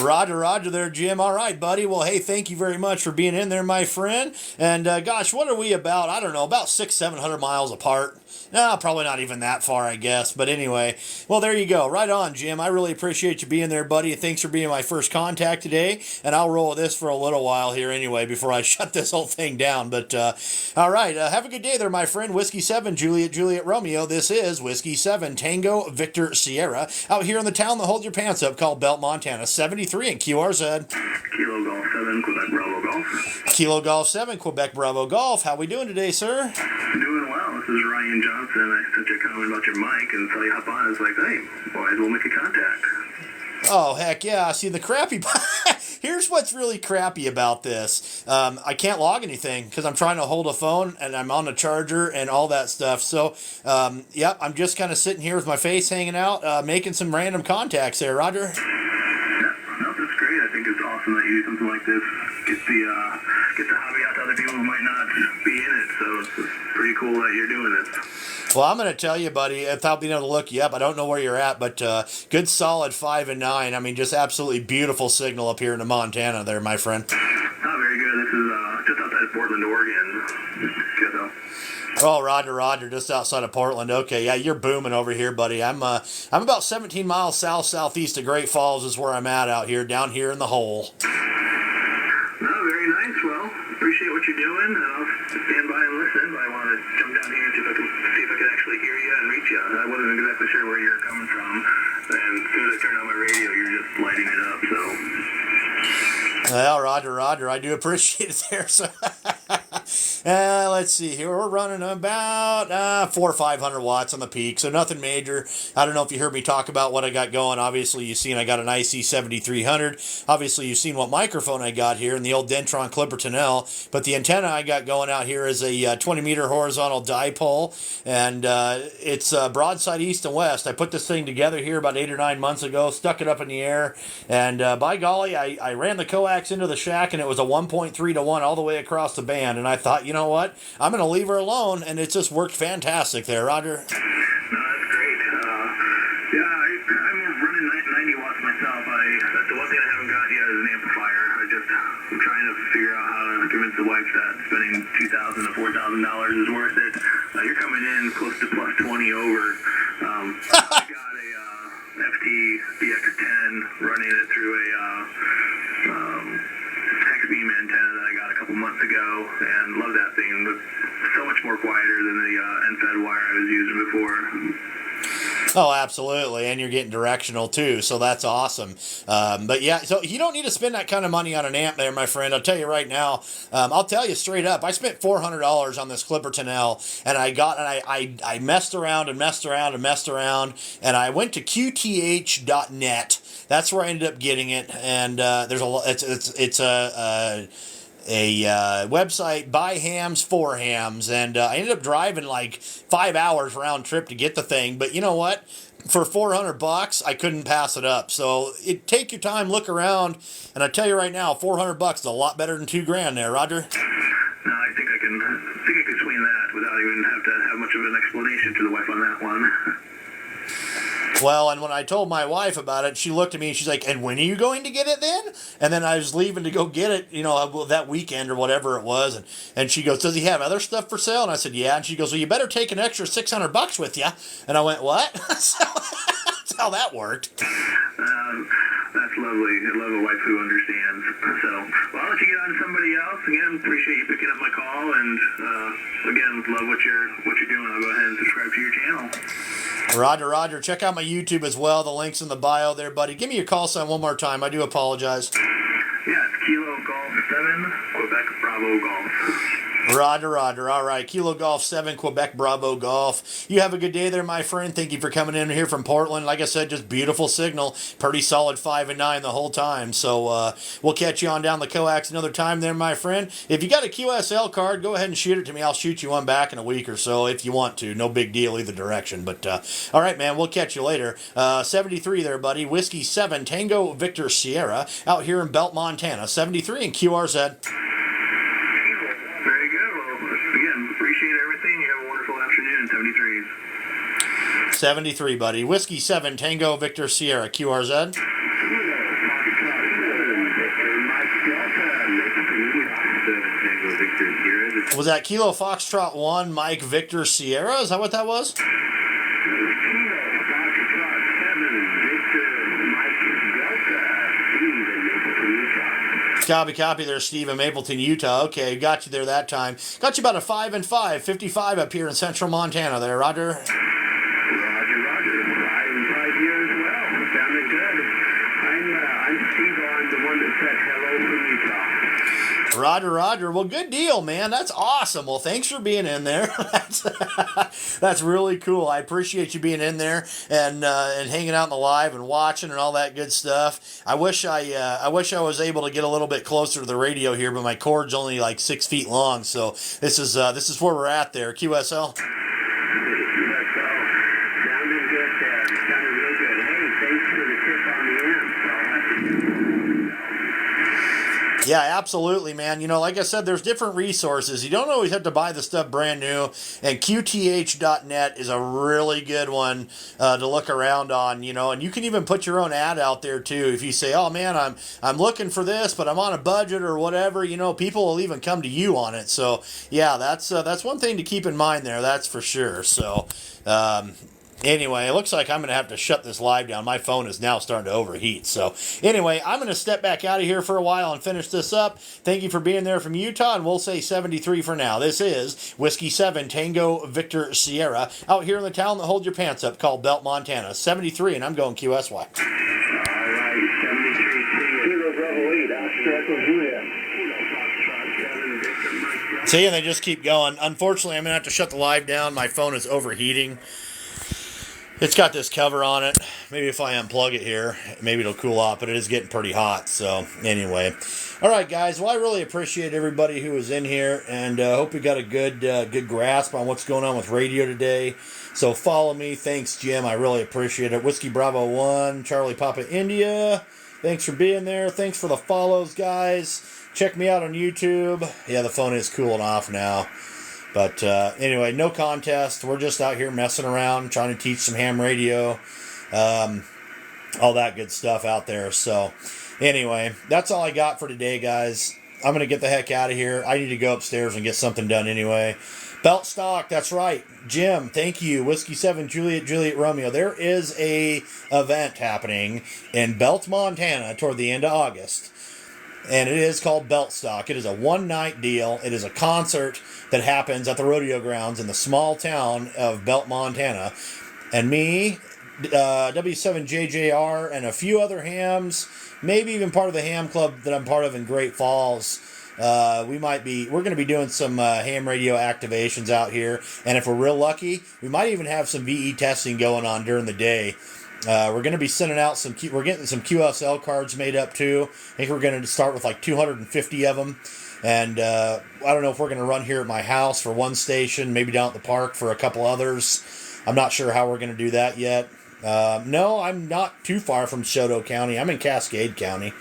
Roger there, Jim. All right, buddy. Well, hey, thank you very much for being in there, my friend. And gosh, what are we about? I don't know, about 600-700 miles apart. No, probably not even that far, I guess. But anyway, well, there you go. Right on, Jim. I really appreciate you being there, buddy. Thanks for being my first contact today. And I'll roll this for a little while here anyway before I shut this whole thing down. But all right, have a good day there, my friend. Whiskey 7, Juliet, Romeo. This is Whiskey 7, Tango, Victor, Sierra, out here in the town that holds your pants up called Belt, Montana. 73 in QRZ. Kilo Golf 7, Quebec Bravo Golf. Kilo Golf 7, Quebec Bravo Golf. How we doing today, sir? Doing well. This is Ryan Johnson. I sent you a comment about your mic and so you hop on. It's like, hey, boys, we'll make a contact. Oh, heck yeah. See, the crappy... Here's what's really crappy about this. I can't log anything because I'm trying to hold a phone and I'm on a charger and all that stuff. So, yep, I'm just kind of sitting here with my face hanging out, making some random contacts there, Roger. Yeah, no, that's great. I think it's awesome that you do something like this. Get the hobby out to other people who might not be in it. So it's pretty cool that you're doing this. Well, I'm going to tell you, buddy, without being able to look you up, I don't know where you're at, but good solid 5 and 9. I mean, just absolutely beautiful signal up here in Montana there, my friend. Oh, very good. This is just outside of Portland, Oregon. Good, though. Oh, Roger, just outside of Portland. Okay, yeah, you're booming over here, buddy. I'm about 17 miles southeast of Great Falls is where I'm at out here, down here in the hole. No, very nice. Well, appreciate what you're doing, and I'll stand by and listen. But I want to jump down here and see if I can actually hear you and reach you. I wasn't exactly sure where you're coming from, and as soon as I turned on my radio, you're just lighting it up. So. Well, Roger, I do appreciate it there. So, let's see here. We're running about 400 or 500 watts on the peak, so nothing major. I don't know if you heard me talk about what I got going. Obviously, you've seen I got an IC7300. Obviously, you've seen what microphone I got here in the old Dentron Clipperton L. But the antenna I got going out here is a 20-meter horizontal dipole, and it's broadside east and west. I put this thing together here about 8 or 9 months ago, stuck it up in the air, and by golly, I ran the coax into the shack, and it was a 1.3 to 1 all the way across the band, and I thought, you know what, I'm going to leave her alone, and it just worked fantastic there, Roger. No, that's great. I'm running 90 watts myself. That's the one thing I haven't got yet is an amplifier. I'm trying to figure out how to convince the wife that spending $2,000 to $4,000 is worth it. You're coming in close to plus 20 over. I got a FT BX10 running it through a hex beam antenna that I got a couple months ago, and love that thing. But so much more quieter than the NFED wire I was using before. Oh, absolutely, and you're getting directional too, so that's awesome. But yeah, so you don't need to spend that kind of money on an amp there, my friend. I'll tell you right now. I'll tell you straight up. I spent $400 on this Clipperton L, and I messed around, and I went to QTH.net. That's where I ended up getting it, and there's it's a website by hams for hams, and I ended up driving like 5 hours round trip to get the thing. But you know what? For $400, I couldn't pass it up. So take your time, look around, and I tell you right now, $400 is a lot better than $2,000 there, Roger. No, I think I can swing that without even have to have much of an explanation to the wife on that one. Well, and when I told my wife about it, she looked at me and she's like, and when are you going to get it then? And then I was leaving to go get it, that weekend or whatever it was. And she goes, does he have other stuff for sale? And I said, yeah. And she goes, well, you better take an extra $600 with you. And I went, what? So that's how that worked. That's lovely. I love a wife who understands. So, well, I'll let you get on to somebody else. Again, appreciate you picking up my call, and again, love what you're doing. I'll go ahead and subscribe to your channel. Roger. Check out my YouTube as well. The link's in the bio there, buddy. Give me your call sign one more time. I do apologize. Yeah, it's Kilo Golf 7, Quebec Bravo Golf. Roger. All right. Kilo Golf 7, Quebec Bravo Golf. You have a good day there, my friend. Thank you for coming in here from Portland. Like I said, just beautiful signal. Pretty solid 5 and 9 the whole time. So we'll catch you on down the coax another time there, my friend. If you got a QSL card, go ahead and shoot it to me. I'll shoot you one back in a week or so if you want to. No big deal either direction. But all right, man. We'll catch you later. 73 there, buddy. Whiskey 7, Tango Victor Sierra out here in Belt, Montana. 73 and QRZ. Very good. Well, again, appreciate everything. You have a wonderful afternoon, 73s. 73, buddy. Whiskey 7, Tango Victor Sierra, QRZ. Was that Kilo Foxtrot 1, Mike Victor Sierra? Is that what that was? Copy there, Steve in Mapleton, Utah. Okay, got you there that time. Got you about a 5 and 5, 55 up here in central Montana there, Roger. Roger. 5 and 5 here as well. Sounded good. I'm Steve, I'm the one that said hello from Utah. Roger. Well, good deal, man. That's awesome. Well, thanks for being in there. That's really cool. I appreciate you being in there and hanging out in the live and watching and all that good stuff. I wish I was able to get a little bit closer to the radio here, but my cord's only like 6 feet long. So this is where we're at there. QSL. Yeah, absolutely, man. You know, like I said, there's different resources. You don't always have to buy the stuff brand new. And QTH.net is a really good one to look around on. You know, and you can even put your own ad out there too. If you say, "Oh man, I'm looking for this, but I'm on a budget or whatever," you know, people will even come to you on it. So yeah, that's one thing to keep in mind there. That's for sure. So. Anyway, it looks like I'm going to have to shut this live down. My phone is now starting to overheat. So, anyway, I'm going to step back out of here for a while and finish this up. Thank you for being there from Utah, and we'll say 73 for now. This is Whiskey 7 Tango Victor Sierra out here in the town that holds your pants up called Belt, Montana. 73, and I'm going QSY. All right, 73, Kilo Bravo 8, Oscar Julia. See, and they just keep going. Unfortunately, I'm going to have to shut the live down. My phone is overheating. It's got this cover on it. Maybe if I unplug it here, maybe it'll cool off, but it is getting pretty hot. So anyway, all right, guys. Well, I really appreciate everybody who was in here, and hope we got a good grasp on what's going on with radio today. So follow me. Thanks, Jim. I really appreciate it. Whiskey Bravo 1, Charlie Papa India. Thanks for being there. Thanks for the follows, guys. Check me out on YouTube. Yeah, the phone is cooling off now. But anyway, no contest. We're just out here messing around, trying to teach some ham radio, all that good stuff out there. So anyway, that's all I got for today, guys. I'm going to get the heck out of here. I need to go upstairs and get something done anyway. Belt stock, that's right. Jim, thank you. Whiskey 7, Juliet Romeo. There is a event happening in Belt, Montana toward the end of August. And it is called Belt Stock. It is a one-night deal. It is a concert that happens at the rodeo grounds in the small town of Belt, Montana. And me, W7JJR, and a few other hams, maybe even part of the ham club that I'm part of in Great Falls. We're going to be doing some ham radio activations out here. And if we're real lucky, we might even have some VE testing going on during the day. We're going to be sending out we're getting some QSL cards made up too. I think we're going to start with like 250 of them. And I don't know if we're going to run here at my house for one station, maybe down at the park for a couple others. I'm not sure how we're going to do that yet. No, I'm not too far from Choteau County. I'm in Cascade County.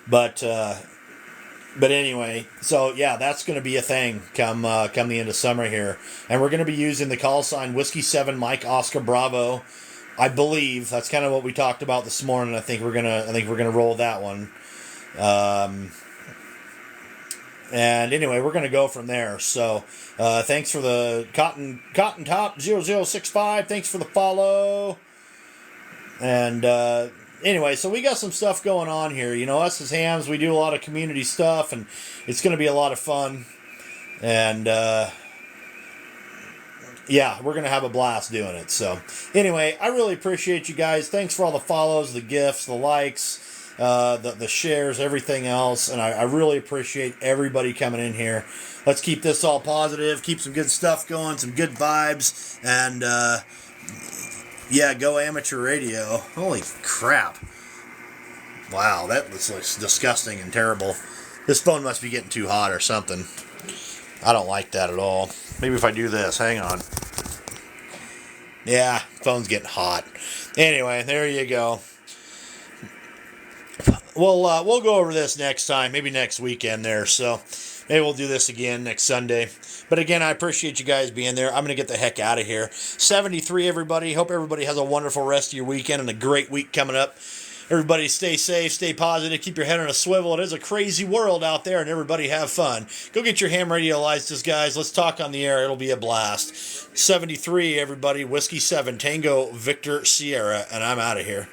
But anyway, so yeah, that's going to be a thing come the end of summer here. And we're going to be using the call sign Whiskey 7 Mike Oscar Bravo. I believe that's kind of what we talked about this morning. I think we're gonna roll that one. And anyway, we're gonna go from there. So thanks for the Cotton Top 0065. Thanks for the follow. And anyway, so we got some stuff going on here. You know, us as hams, we do a lot of community stuff, and it's gonna be a lot of fun. And yeah, we're going to have a blast doing it. So, anyway, I really appreciate you guys. Thanks for all the follows, the gifts, the likes, the shares, everything else. And I really appreciate everybody coming in here. Let's keep this all positive, keep some good stuff going, some good vibes. And, yeah, go amateur radio. Holy crap. Wow, that looks disgusting and terrible. This phone must be getting too hot or something. I don't like that at all. Maybe if I do this, hang on. Yeah, phone's getting hot. Anyway, there you go. We'll go over this next time, maybe next weekend there. So maybe we'll do this again next Sunday. But again, I appreciate you guys being there. I'm going to get the heck out of here. 73, everybody. Hope everybody has a wonderful rest of your weekend and a great week coming up. Everybody stay safe, stay positive, keep your head on a swivel. It is a crazy world out there, and everybody have fun. Go get your ham radio licenses, guys. Let's talk on the air. It'll be a blast. 73, everybody. Whiskey 7, Tango Victor Sierra, and I'm out of here.